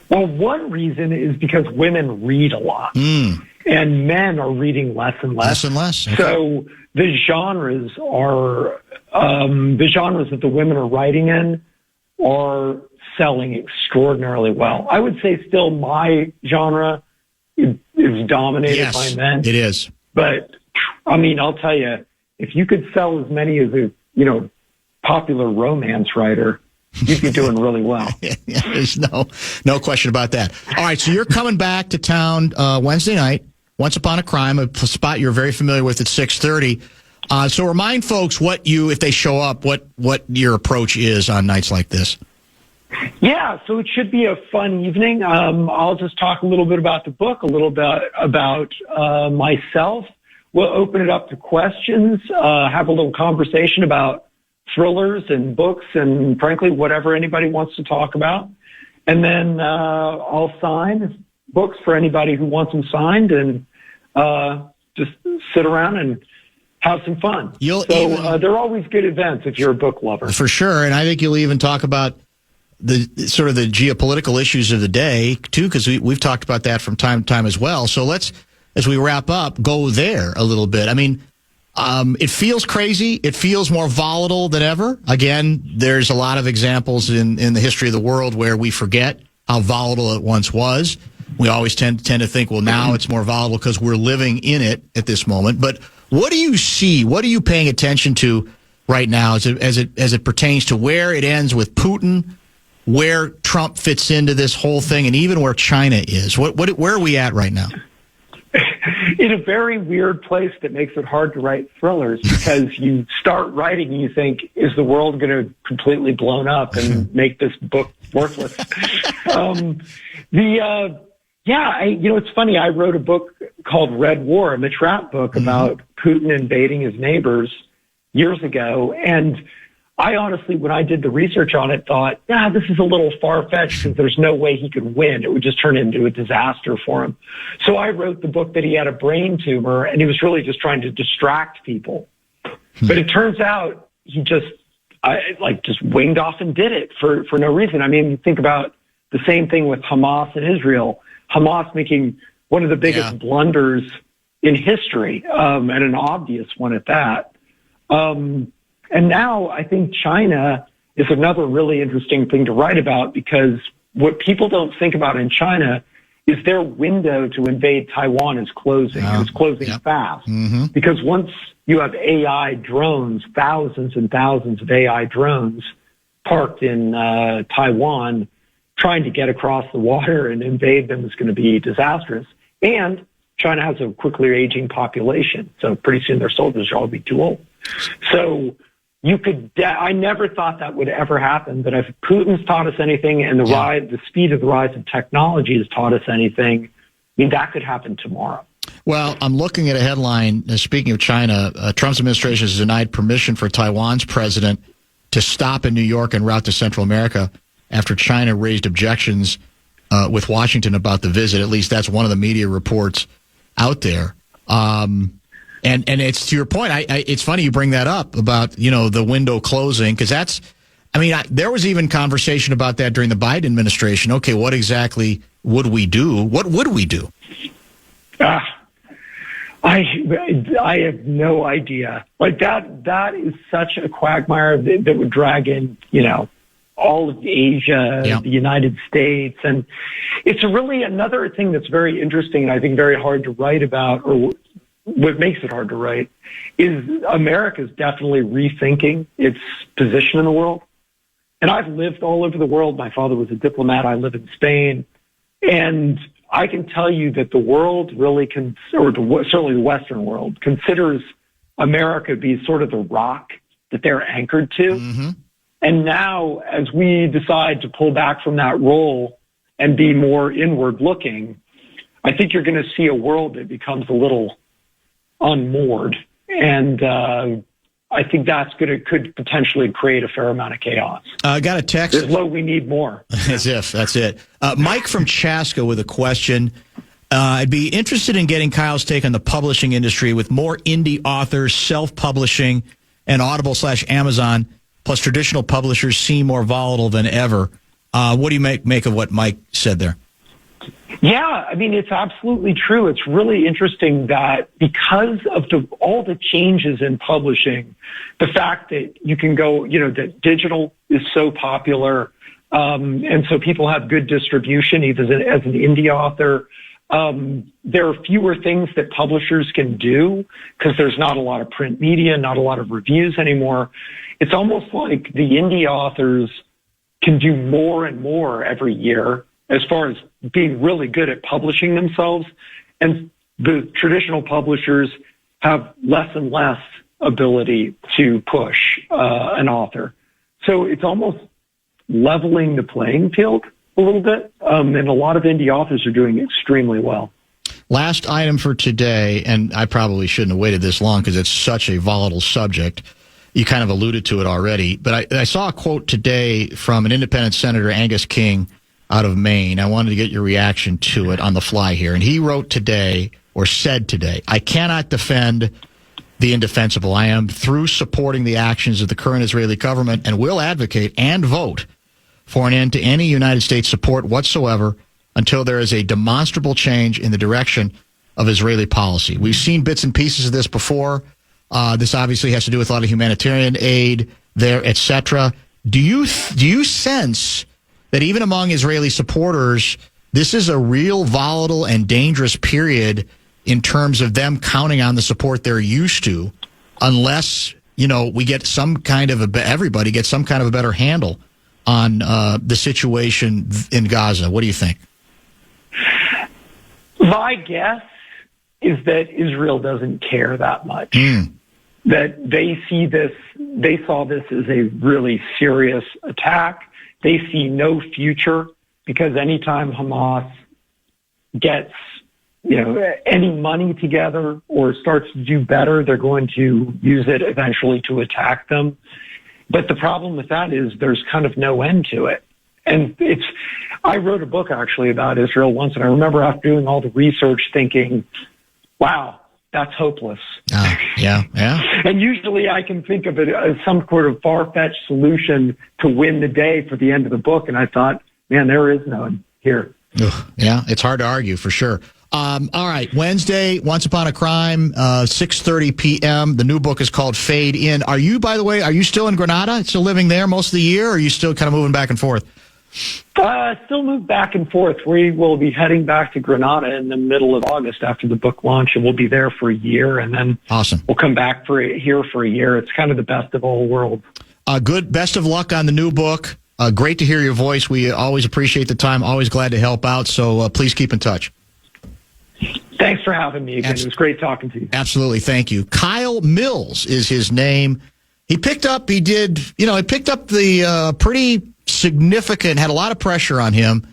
Well, one reason is because women read a lot, and men are reading less and less. Less and less. Okay. So the genres that the women are writing in are selling extraordinarily well. I would say still my genre is dominated by men. It is. But, I'll tell you, if you could sell as many as a, popular romance writer, you'd be doing really well. Yeah, there's no question about that. All right, so you're coming back to town Wednesday night, Once Upon a Crime, a spot you're very familiar with at 6:30. So remind folks if they show up, what your approach is on nights like this. Yeah, so it should be a fun evening. I'll just talk a little bit about the book, a little bit about myself. We'll open it up to questions, have a little conversation about thrillers and books and, frankly, whatever anybody wants to talk about. And then I'll sign books for anybody who wants them signed, and just sit around and have some fun. They're always good events if you're a book lover. For sure, and I think you'll even talk about the sort of the geopolitical issues of the day, too, because we've talked about that from time to time as well. So let's, as we wrap up, go there a little bit. I mean, it feels crazy. It feels more volatile than ever. Again, there's a lot of examples in the history of the world where we forget how volatile it once was. We always tend to think, well, now it's more volatile because we're living in it at this moment. But what do you see? What are you paying attention to right now as it pertains to where it ends with Putin, where Trump fits into this whole thing, and even where China is? Where are we at right now? In a very weird place that makes it hard to write thrillers, because you start writing and you think, is the world going to completely blown up and make this book worthless? It's funny. I wrote a book called Red War, a Mitch Rapp book about Putin invading his neighbors years ago. And I honestly, when I did the research on it, thought, this is a little far-fetched because there's no way he could win. It would just turn into a disaster for him. So I wrote the book that he had a brain tumor and he was really just trying to distract people. But it turns out he just winged off and did it for no reason. I mean, you think about the same thing with Hamas and Israel. Hamas making one of the biggest blunders in history, and an obvious one at that. And now I think China is another really interesting thing to write about, because what people don't think about in China is their window to invade Taiwan is closing. It's closing fast. Because once you have AI drones, thousands and thousands of AI drones parked in Taiwan, trying to get across the water and invade them is going to be disastrous. And China has a quickly aging population, so pretty soon their soldiers will all be too old. So I never thought that would ever happen, but if Putin's taught us anything, and the speed of the rise of technology has taught us anything, I mean, that could happen tomorrow. Well, I'm looking at a headline, speaking of China, Trump's administration has denied permission for Taiwan's president to stop in New York en route to Central America after China raised objections with Washington about the visit. At least that's one of the media reports out there. And it's to your point. It's funny you bring that up about, the window closing, because there was even conversation about that during the Biden administration. Okay, what exactly would we do? What would we do? I have no idea. Like that is such a quagmire that would drag in, all of Asia, the United States. And it's really another thing that's very interesting and I think very hard to write about, or what makes it hard to write, is America's definitely rethinking its position in the world. And I've lived all over the world. My father was a diplomat. I live in Spain. And I can tell you that the world really certainly the Western world considers America be sort of the rock that they're anchored to. And now, as we decide to pull back from that role and be more inward looking, I think you're going to see a world that becomes a little unmoored. And I think could potentially create a fair amount of chaos. I got a text. As low, we need more. As if, that's it. Mike from Chaska with a question. I'd be interested in getting Kyle's take on the publishing industry with more indie authors, self-publishing, and Audible/Amazon, plus traditional publishers seem more volatile than ever. What do you make of what Mike said there? Yeah, I mean, it's absolutely true. It's really interesting that because of all the changes in publishing, the fact that you can go, that digital is so popular, and so people have good distribution, even as an indie author. There are fewer things that publishers can do because there's not a lot of print media, not a lot of reviews anymore. It's almost like the indie authors can do more and more every year as far as being really good at publishing themselves. And the traditional publishers have less and less ability to push an author. So it's almost leveling the playing field a little bit. And a lot of indie authors are doing extremely well. Last item for today, and I probably shouldn't have waited this long because it's such a volatile subject. You kind of alluded to it already, but I saw a quote today from an independent Senator, Angus King, out of Maine. I wanted to get your reaction to it on the fly here. And he wrote today, or said today, I cannot defend the indefensible. I am through supporting the actions of the current Israeli government and will advocate and vote for an end to any United States support whatsoever until there is a demonstrable change in the direction of Israeli policy. We've seen bits and pieces of this before. This obviously has to do with a lot of humanitarian aid there, etc. Do you sense that even among Israeli supporters, this is a real volatile and dangerous period in terms of them counting on the support they're used to, unless, we get some kind of everybody gets some kind of a better handle on the situation in Gaza? What do you think? My guess is that Israel doesn't care that much. That they saw this as a really serious attack. They see no future, because anytime Hamas gets any money together or starts to do better, they're going to use it eventually to attack them. But the problem with that is there's kind of no end to it. And I wrote a book actually about Israel once, and I remember after doing all the research thinking, wow, that's hopeless. Yeah. And usually I can think of it as some sort of far-fetched solution to win the day for the end of the book. And I thought, man, there is none here. Yeah, it's hard to argue for sure. All right, Wednesday, Once Upon a Crime, 6:30 p.m. The new book is called Fade In. Are you, by the way, still in Granada? Still living there most of the year, or are you still kind of moving back and forth? Still move back and forth. We will be heading back to Granada in the middle of August after the book launch, and we'll be there for a year, and then awesome. We'll come back here for a year. It's kind of the best of all worlds. Good. Best of luck on the new book. Great to hear your voice. We always appreciate the time. Always glad to help out. So please keep in touch. Thanks for having me again. It was great talking to you. Absolutely. Thank you. Kyle Mills is his name. He picked up the pretty significant, had a lot of pressure on him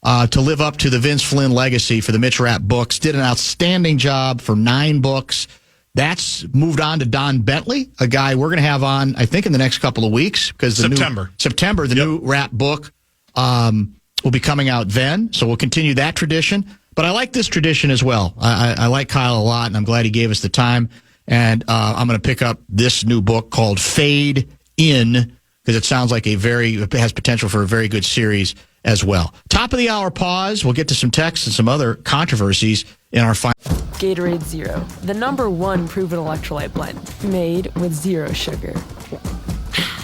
to live up to the Vince Flynn legacy for the Mitch Rapp books. Did an outstanding job for 9 books. That's moved on to Don Bentley, a guy we're going to have on, I think, in the next couple of weeks. Because September, the new Rapp book will be coming out then. So we'll continue that tradition. But I like this tradition as well. I like Kyle a lot, and I'm glad he gave us the time. And I'm going to pick up this new book called Fade In, because it sounds like it has potential for a very good series as well. Top of the hour pause. We'll get to some texts and some other controversies in our final. Gatorade Zero, the #1 proven electrolyte blend, made with 0 sugar.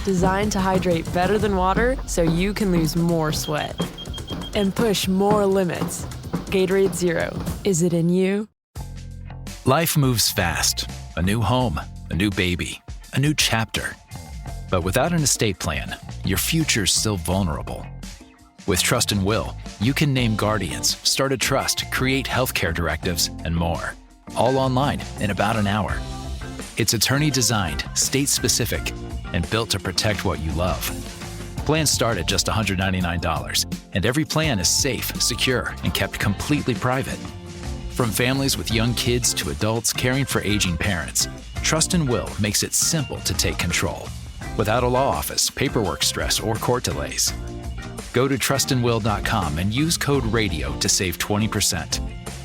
Designed to hydrate better than water so you can lose more sweat and push more limits. Gatorade Zero. Is it in you? Life moves fast. A new home, a new baby, a new chapter. But without an estate plan, your future's still vulnerable. With Trust and Will, you can name guardians, start a trust, create healthcare directives, and more. All online in about an hour. It's attorney-designed, state-specific, and built to protect what you love. Plans start at just $199, and every plan is safe, secure, and kept completely private. From families with young kids to adults caring for aging parents, Trust and Will makes it simple to take control, without a law office, paperwork stress, or court delays. Go to trustandwill.com and use code RADIO to save 20%.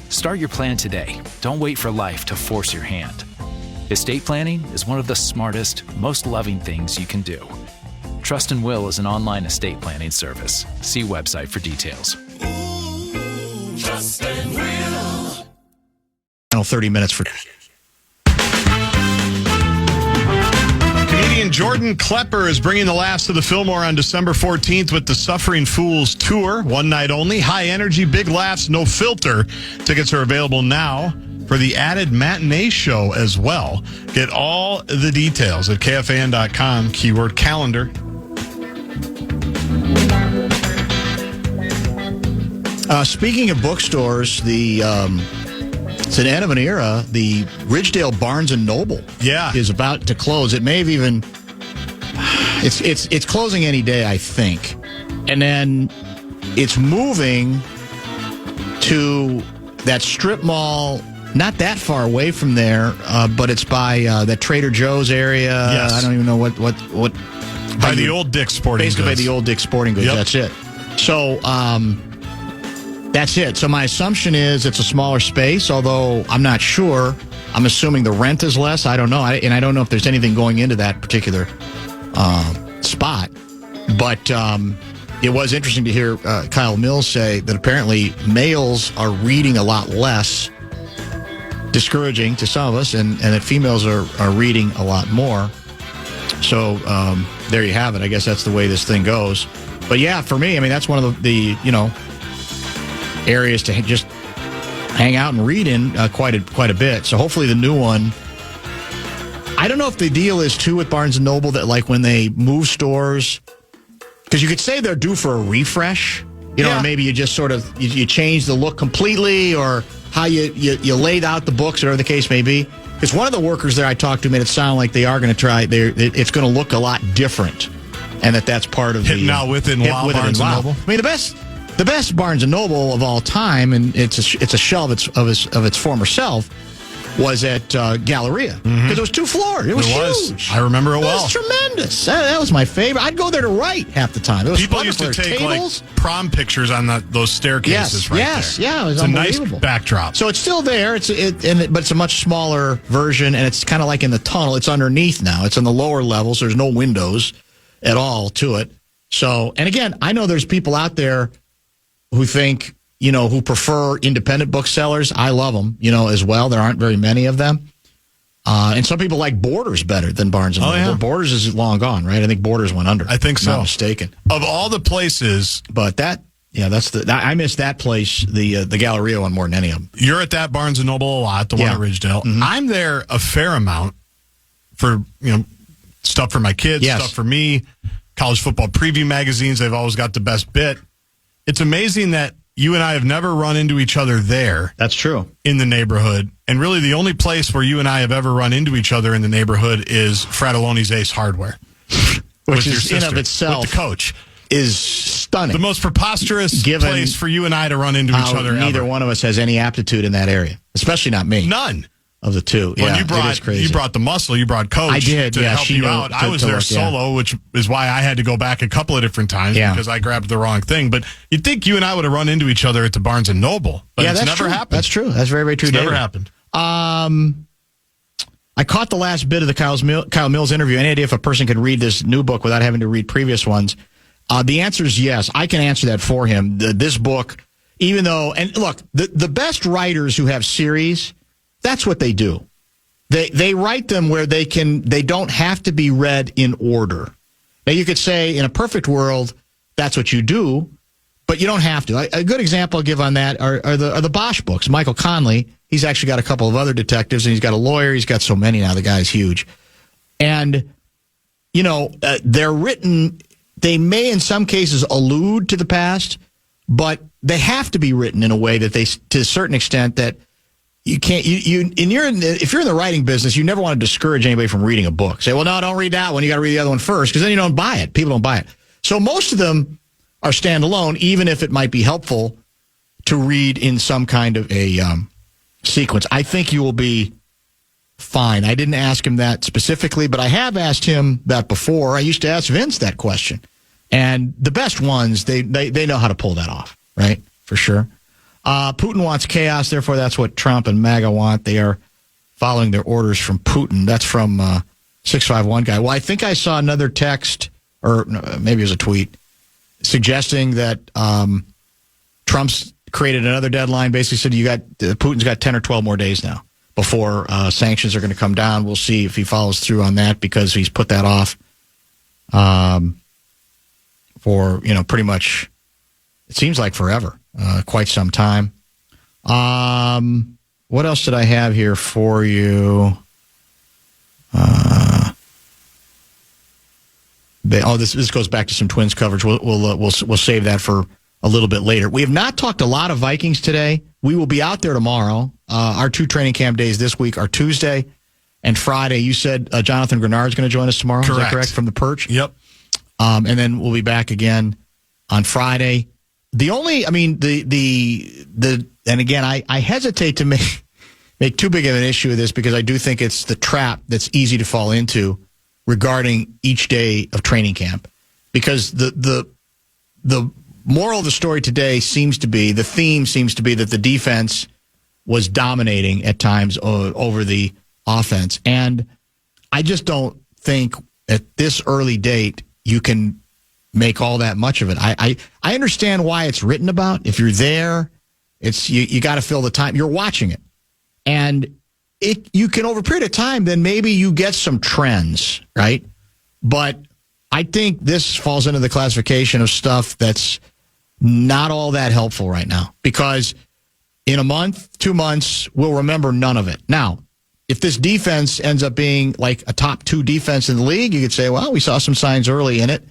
Start your plan today. Don't wait for life to force your hand. Estate planning is one of the smartest, most loving things you can do. Trust and Will is an online estate planning service. See website for details. Trust and Will. Final 30 minutes for. Comedian Jordan Klepper is bringing the laughs to the Fillmore on December 14th with the Suffering Fools Tour. One night only. High energy, big laughs, no filter. Tickets are available now for the added matinee show as well. Get all the details at KFAN.com, keyword calendar. Speaking of bookstores, it's an end of an era. The Ridgedale Barnes & Noble is about to close. It may have even... It's closing any day, I think. And then it's moving to that strip mall, not that far away from there, but it's by that Trader Joe's area. Yes. I don't even know what by the old Dick's Sporting Goods. Basically by the old Dick's Sporting Goods. Yep. That's it. So that's it. So my assumption is it's a smaller space, although I'm not sure. I'm assuming the rent is less. I don't know. And I don't know if there's anything going into that particular spot. But it was interesting to hear Kyle Mills say that apparently males are reading a lot less, discouraging to some of us, and that females are reading a lot more. So there you have it. I guess that's the way this thing goes. But yeah, for me, I mean, that's one of the areas to just hang out and read in quite a bit. So hopefully the new one. I don't know if the deal is too with Barnes & Noble that like when they move stores, because you could say they're due for a refresh, or maybe you just sort of you change the look completely, or how you laid out the books, or whatever the case may be. Because one of the workers there I talked to made it sound like they are going to try. It's going to look a lot different, and that's part of hitting out within Barnes & Noble. I mean, the best Barnes & Noble of all time, and it's a shell of its former self, was at Galleria. Because it was 2 floors. It was huge. I remember it well. It was tremendous. That was my favorite. I'd go there to write half the time. It was People used to take like prom pictures on those staircases there. Yeah, it was unbelievable. A nice backdrop. So it's still there. But it's a much smaller version, and it's kind of like in the tunnel. It's underneath now. It's on the lower levels. There's no windows at all to it. So, and again, I know there's people out there who think, who prefer independent booksellers. I love them, as well. There aren't very many of them. And some people like Borders better than Barnes & Noble. Yeah. Borders is long gone, right? I think Borders went under. I think so. If I'm not mistaken. Of all the places. But I miss that place, the Galleria one more than any of them. You're at that Barnes & Noble a lot, the one at Ridgedale. Mm-hmm. I'm there a fair amount for, stuff for my kids, stuff for me, college football preview magazines. They've always got the best bit. It's amazing that you and I have never run into each other there. That's true. In the neighborhood. And really the only place where you and I have ever run into each other in the neighborhood is Fratelloni's Ace Hardware. Which is in of itself. With the coach. Is stunning. The most preposterous place for you and I to run into each other neither ever. One of us has any aptitude in that area. Especially not me. None. Of the two. Well, it is crazy. You brought the muscle. You brought Coach I did, to help you out. I was there solo, which is why I had to go back a couple of different times because I grabbed the wrong thing. But you'd think you and I would have run into each other at the Barnes & Noble. But it's never happened. That's true. That's very, very true. It's never happened. I caught the last bit of the Kyle Mills interview. Any idea if a person could read this new book without having to read previous ones? The answer is yes. I can answer that for him. This book, even though, and look, the best writers who have series, that's what they do. They write them where they don't have to be read in order. Now you could say in a perfect world, that's what you do, but you don't have to. A good example I'll give on that are the Bosch books. Michael Conley, he's actually got a couple of other detectives, and he's got a lawyer. He's got so many now. The guy's huge. And, they're written, they may in some cases allude to the past, but they have to be written in a way that to a certain extent that you can't. If you're in the writing business, you never want to discourage anybody from reading a book. Say, well, no, don't read that one. You got to read the other one first, because then you don't buy it. People don't buy it. So most of them are standalone, even if it might be helpful to read in some kind of a sequence. I think you will be fine. I didn't ask him that specifically, but I have asked him that before. I used to ask Vince that question, and the best ones they know how to pull that off, right? For sure. Putin wants chaos, therefore that's what Trump and MAGA want. They are following their orders from Putin. That's from 651 guy. Well, I think I saw another text, or maybe it was a tweet, suggesting that Trump's created another deadline. Basically said Putin's got 10 or 12 more days now before sanctions are going to come down. We'll see if he follows through on that, because he's put that off for pretty much, it seems like forever. Quite some time. What else did I have here for you? This goes back to some Twins coverage. We'll save that for a little bit later. We have not talked a lot of Vikings today. We will be out there tomorrow. Our 2 training camp days this week are Tuesday and Friday. You said Jonathan Grenard is going to join us tomorrow. Correct. Is that correct? From the Perch? Yep. And then we'll be back again on Friday. The only, and again, I hesitate to make too big of an issue of this, because I do think it's the trap that's easy to fall into regarding each day of training camp, because the moral of the story today the theme seems to be that the defense was dominating at times over the offense. And I just don't think at this early date you can make all that much of it. I understand why it's written about. If you're there, it's you got to fill the time. You're watching it. And you can, over a period of time, then maybe you get some trends, right? But I think this falls into the classification of stuff that's not all that helpful right now, because in a month, 2 months, we'll remember none of it. Now, if this defense ends up being like a top 2 defense in the league, you could say, well, we saw some signs early in it,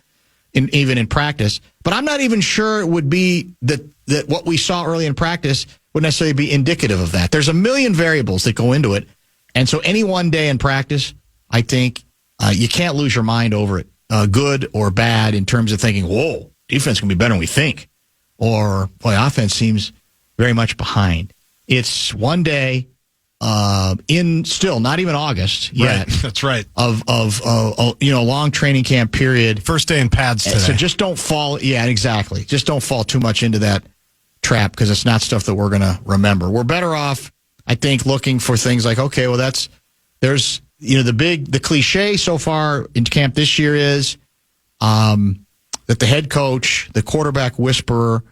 even in practice. But I'm not even sure it would be that what we saw early in practice would necessarily be indicative of that. There's a million variables that go into it. And so any one day in practice, I think you can't lose your mind over it, good or bad, in terms of thinking, whoa, defense can be better than we think. Or, boy, offense seems very much behind. It's one day in still not even August yet. Right. That's right. Of a long training camp period. First day in pads today. So just don't fall. Yeah, exactly. Just don't fall too much into that trap, because it's not stuff that we're going to remember. We're better off, I think, looking for things like, okay, well, there's the cliche so far in camp this year is that the head coach, the quarterback whisperer,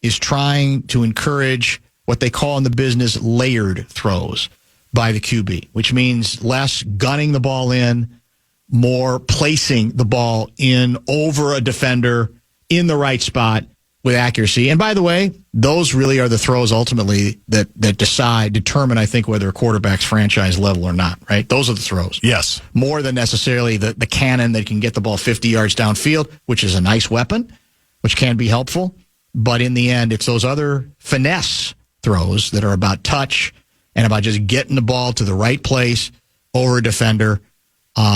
is trying to encourage what they call in the business layered throws by the QB, which means less gunning the ball in, more placing the ball in over a defender in the right spot with accuracy. And by the way, those really are the throws ultimately that determine, I think, whether a quarterback's franchise level or not, right? Those are the throws. Yes. More than necessarily the cannon that can get the ball 50 yards downfield, which is a nice weapon, which can be helpful. But in the end, it's those other finesse throws that are about touch and about just getting the ball to the right place over a defender,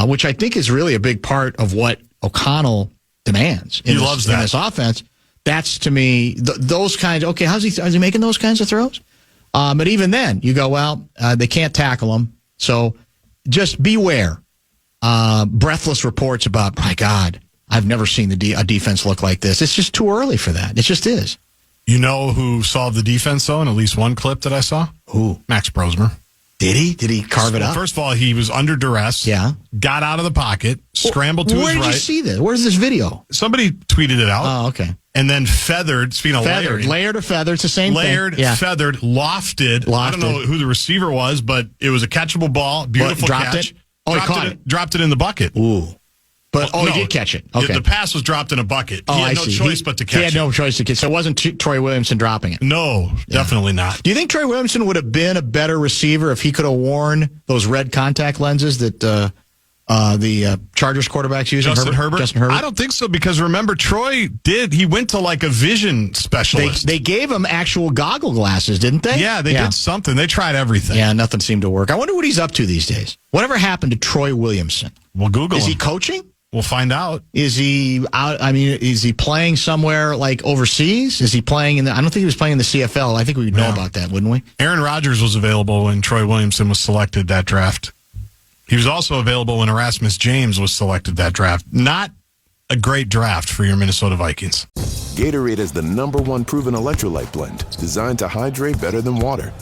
which I think is really a big part of what O'Connell demands in this offense. That's, to me, those kinds. Okay, is he making those kinds of throws? But even then, you go, well, they can't tackle him. So just beware. Breathless reports about, my God, I've never seen a defense look like this. It's just too early for that. It just is. You know who solved the defense, though, in at least one clip that I saw? Who? Max Brosmer. Did he? Did he carve it up? First of all, he was under duress. Yeah. Got out of the pocket, scrambled to his right. Where did you see this? Where's this video? Somebody tweeted it out. Oh, okay. And then feathered, speaking of layering. Layered or feathered, it's the same thing. Layered, feathered, lofted. I don't know who the receiver was, but it was a catchable ball. Beautiful catch. He caught it. Dropped it in the bucket. Ooh. But he did catch it. Okay. The pass was dropped in a bucket. He had no choice but to catch it. He had no choice to catch it. So it wasn't Troy Williamson dropping it. No, definitely not. Do you think Troy Williamson would have been a better receiver if he could have worn those red contact lenses that the Chargers quarterbacks use? Justin Herbert? I don't think so, because remember, Troy he went to like a vision specialist. They gave him actual goggle glasses, didn't they? Yeah, they did something. They tried everything. Yeah, nothing seemed to work. I wonder what he's up to these days. Whatever happened to Troy Williamson? We'll Google him. Is he coaching? We'll find out. Is he out? I mean, is he playing somewhere like overseas? Is he playing I don't think he was playing in the CFL. I think we'd know about that, wouldn't we? Aaron Rodgers was available when Troy Williamson was selected that draft. He was also available when Erasmus James was selected that draft. Not a great draft for your Minnesota Vikings. Gatorade is the #1 proven electrolyte blend designed to hydrate better than water.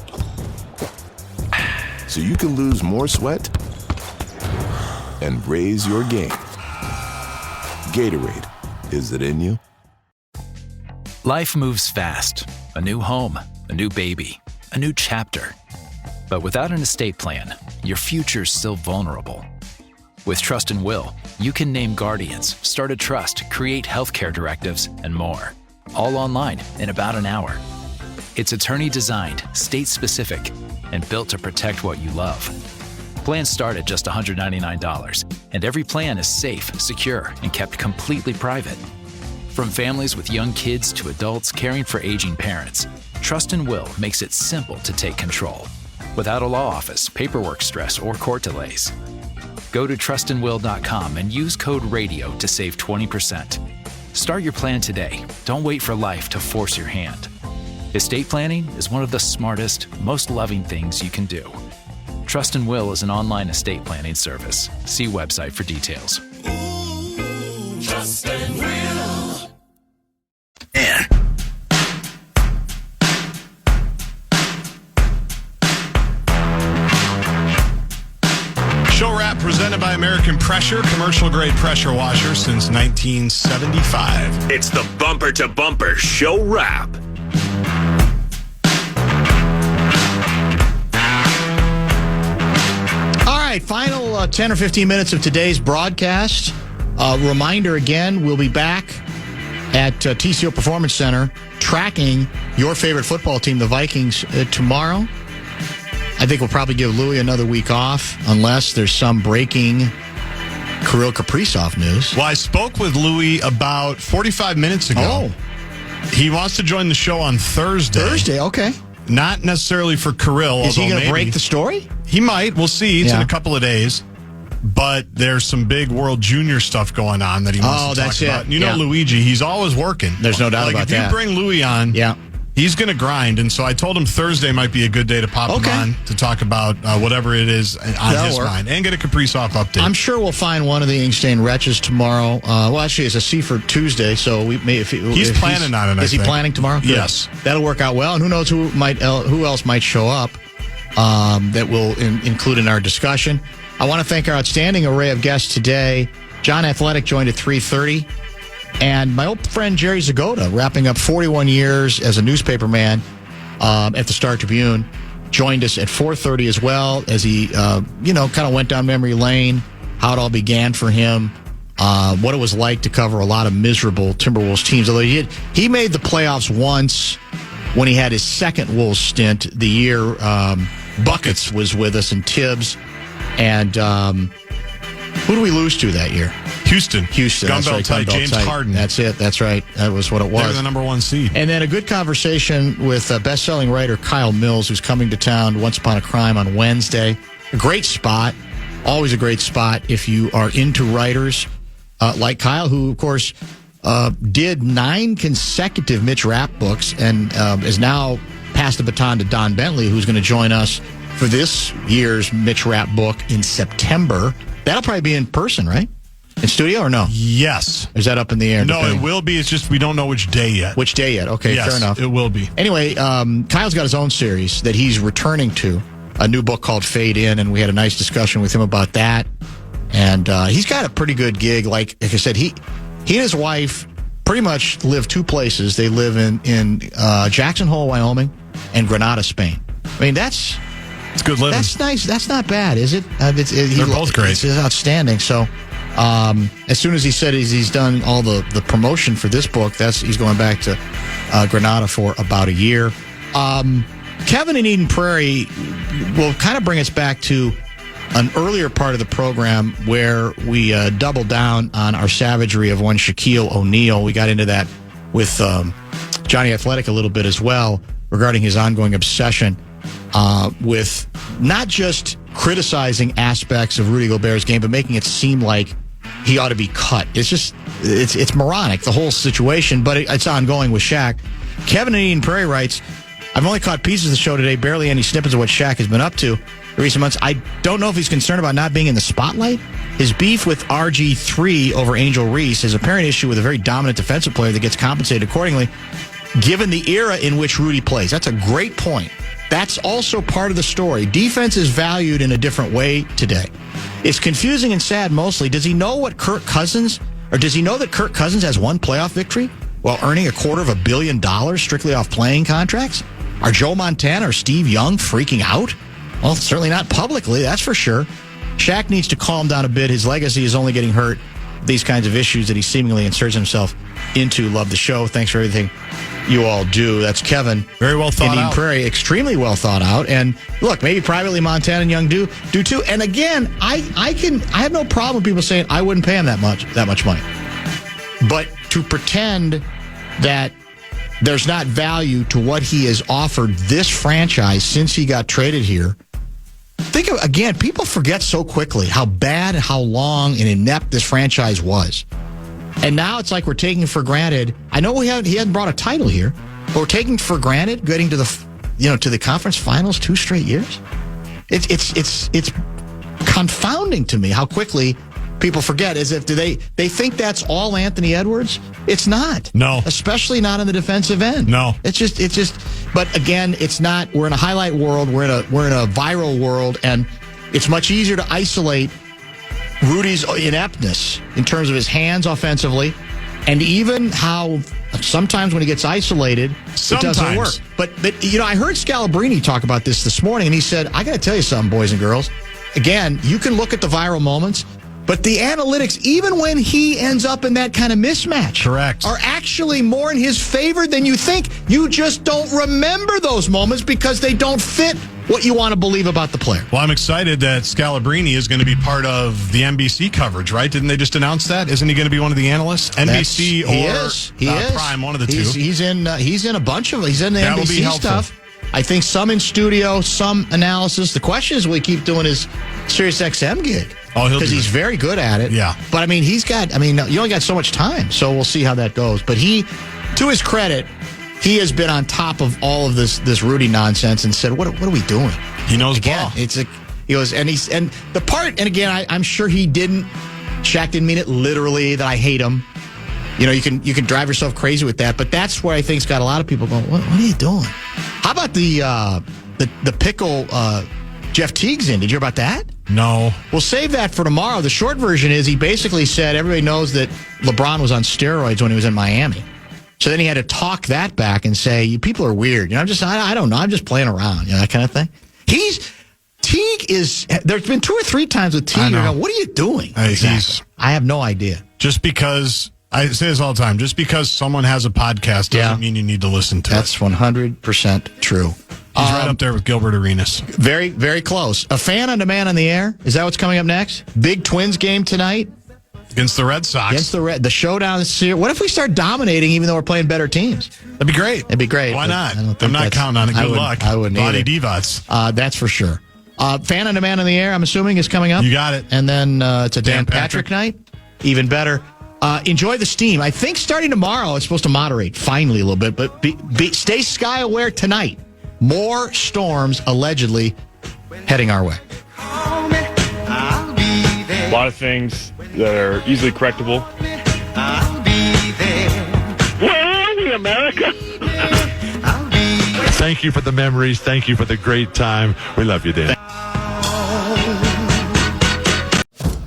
So you can lose more sweat and raise your game. Gatorade, is it in you? Life moves fast. A new home, a new baby, a new chapter. But without an estate plan, your future's still vulnerable. With Trust and Will, you can name guardians, start a trust, create healthcare directives, and more. All online in about an hour. It's attorney-designed, state-specific, and built to protect what you love. Plans start at just $199, and every plan is safe, secure, and kept completely private. From families with young kids to adults caring for aging parents, Trust and Will makes it simple to take control, without a law office, paperwork stress, or court delays. Go to trustandwill.com and use code RADIO to save 20%. Start your plan today. Don't wait for life to force your hand. Estate planning is one of the smartest, most loving things you can do. Trust and Will is an online estate planning service. See website for details. And by American Pressure, commercial-grade pressure washer since 1975. It's the Bumper to Bumper Show Wrap. All right, final 10 or 15 minutes of today's broadcast. Reminder again, we'll be back at TCO Performance Center tracking your favorite football team, the Vikings, tomorrow. I think we'll probably give Louis another week off unless there's some breaking Kirill Kaprizov news. Well, I spoke with Louis about 45 minutes ago. Oh. He wants to join the show on Thursday. Thursday, okay. Not necessarily for Kirill. Is he going to break the story? He might. We'll see. It's in a couple of days. But there's some big World Junior stuff going on that he wants to talk about. You know Luigi, he's always working. There's no doubt about that. If you bring Louis on, he's going to grind. And so I told him Thursday might be a good day to pop him on to talk about whatever it is on his mind and get a Kaprizov update. I'm sure we'll find one of the ink-stained wretches tomorrow. Well, actually, it's a Seaford Tuesday, so we may. He's planning on it. Is he planning tomorrow? Good. Yes, that'll work out well. And who knows who else might show up that we'll include in our discussion. I want to thank our outstanding array of guests today. John Athletic joined at 3:30. And my old friend Jerry Zagoda, wrapping up 41 years as a newspaperman at the Star-Tribune, joined us at 4:30 as well as he, kind of went down memory lane, how it all began for him, what it was like to cover a lot of miserable Timberwolves teams. Although he made the playoffs once when he had his second Wolves stint, the year Buckets was with us and Tibbs. And who do we lose to that year? Houston. Gunbelt tight. James Harden. That's it. That's right. That was what it was. They were the number one seed. And then a good conversation with best-selling writer Kyle Mills, who's coming to town Once Upon a Crime on Wednesday. A great spot. Always a great spot if you are into writers like Kyle, who, of course, did 9 consecutive Mitch Rapp books and is now passed the baton to Don Bentley, who's going to join us for this year's Mitch Rapp book in September. That'll probably be in person, right? In studio or no? Yes. Is that up in the air? No, it will be. It's just we don't know which day yet. Which day yet? Okay, yes, fair enough. It will be. Anyway, Kyle's got his own series that he's returning to, a new book called Fade In, and we had a nice discussion with him about that. And he's got a pretty good gig. Like I said, he and his wife pretty much live 2 places. They live in Jackson Hole, Wyoming, and Granada, Spain. I mean, it's good living. That's nice. That's not bad, is it? They're both great. It's outstanding. So, as soon as he said he's done all the promotion for this book, he's going back to Granada for about a year. Kevin in Eden Prairie will kind of bring us back to an earlier part of the program where we doubled down on our savagery of one Shaquille O'Neal. We got into that with Johnny Athletic a little bit as well regarding his ongoing obsession with not just criticizing aspects of Rudy Gobert's game, but making it seem like he ought to be cut. It's moronic, the whole situation, but it's ongoing with Shaq. Kevin in Eden Prairie writes, I've only caught pieces of the show today, barely any snippets of what Shaq has been up to in recent months. I don't know if he's concerned about not being in the spotlight. His beef with RG3 over Angel Reese, his apparent issue with a very dominant defensive player that gets compensated accordingly, given the era in which Rudy plays. That's a great point. That's also part of the story. Defense is valued in a different way today. It's confusing and sad mostly. Does he know that Kirk Cousins has 1 playoff victory while earning $250 million strictly off playing contracts? Are Joe Montana or Steve Young freaking out? Well, certainly not publicly, that's for sure. Shaq needs to calm down a bit. His legacy is only getting hurt. These kinds of issues that he seemingly inserts himself into. Love the show. Thanks for everything you all do. That's Kevin. Very well thought out. Prairie, extremely well thought out. And look, maybe privately Montana and Young do too. And again, I have no problem with people saying I wouldn't pay him that much money. But to pretend that there's not value to what he has offered this franchise since he got traded here. Think of, again, people forget so quickly how bad and how long and inept this franchise was. And now it's like we're taking for granted. I know he hasn't brought a title here, but we're taking for granted getting to the conference finals 2 straight years. It's confounding to me how quickly people forget. As if they think that's all Anthony Edwards? It's not. No. Especially not on the defensive end. No. It's just but again, it's not. We're in a highlight world, we're in a viral world, and it's much easier to isolate Rudy's ineptness in terms of his hands offensively, and even how sometimes when he gets isolated, it doesn't work. But I heard Scalabrini talk about this morning, and he said, I got to tell you something, boys and girls. Again, you can look at the viral moments, but the analytics, even when he ends up in that kind of mismatch, correct, are actually more in his favor than you think. You just don't remember those moments because they don't fit what you want to believe about the player. Well, I'm excited that Scalabrini is going to be part of the NBC coverage, right? Didn't they just announce that? Isn't he going to be one of the analysts? NBC or Prime, one of the two. He's in a bunch of. He's in the NBC stuff. I think some in studio, some analysis. The question is, will he keep doing his SiriusXM gig? Oh, because he's very good at it. Yeah. But you only got so much time, so we'll see how that goes. But to his credit, he has been on top of all of this Rudy nonsense and said, "What are we doing?" He knows ball. I'm sure he didn't. Shaq didn't mean it literally that I hate him. You can drive yourself crazy with that, but that's where I think's got a lot of people going, "What are you doing?" How about the pickle Jeff Teague's in? Did you hear about that? No. We'll save that for tomorrow. The short version is he basically said everybody knows that LeBron was on steroids when he was in Miami. So then he had to talk that back and say, "You people are weird." I don't know. I'm just playing around. That kind of thing. There's been 2 or 3 times with Teague. What are you doing? Exactly. I have no idea. Just because, I say this all the time, just because someone has a podcast doesn't mean you need to listen to it. That's 100% true. He's right up there with Gilbert Arenas. Very, very close. A fan on Demand on the Air. Is that what's coming up next? Big Twins game tonight. Against the Red Sox. Against the showdown this year. What if we start dominating even though we're playing better teams? That'd be great. Why not? I'm not counting on it. Good luck. I wouldn't Body either. Divots. That's for sure. Fan on Demand on the Air, I'm assuming, is coming up. You got it. And then it's a Dan Patrick night. Even better. Enjoy the steam. I think starting tomorrow, it's supposed to moderate finally a little bit, but stay sky aware tonight. More storms allegedly heading our way. A lot of things that are easily correctable. Where are we, America? Thank you for the memories. Thank you for the great time. We love you, Dan.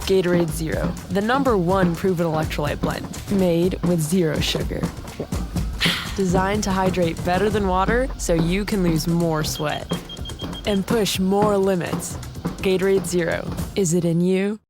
Gatorade Zero, the #1 proven electrolyte blend, made with 0 sugar. Designed to hydrate better than water so you can lose more sweat and push more limits. Gatorade Zero, is it in you?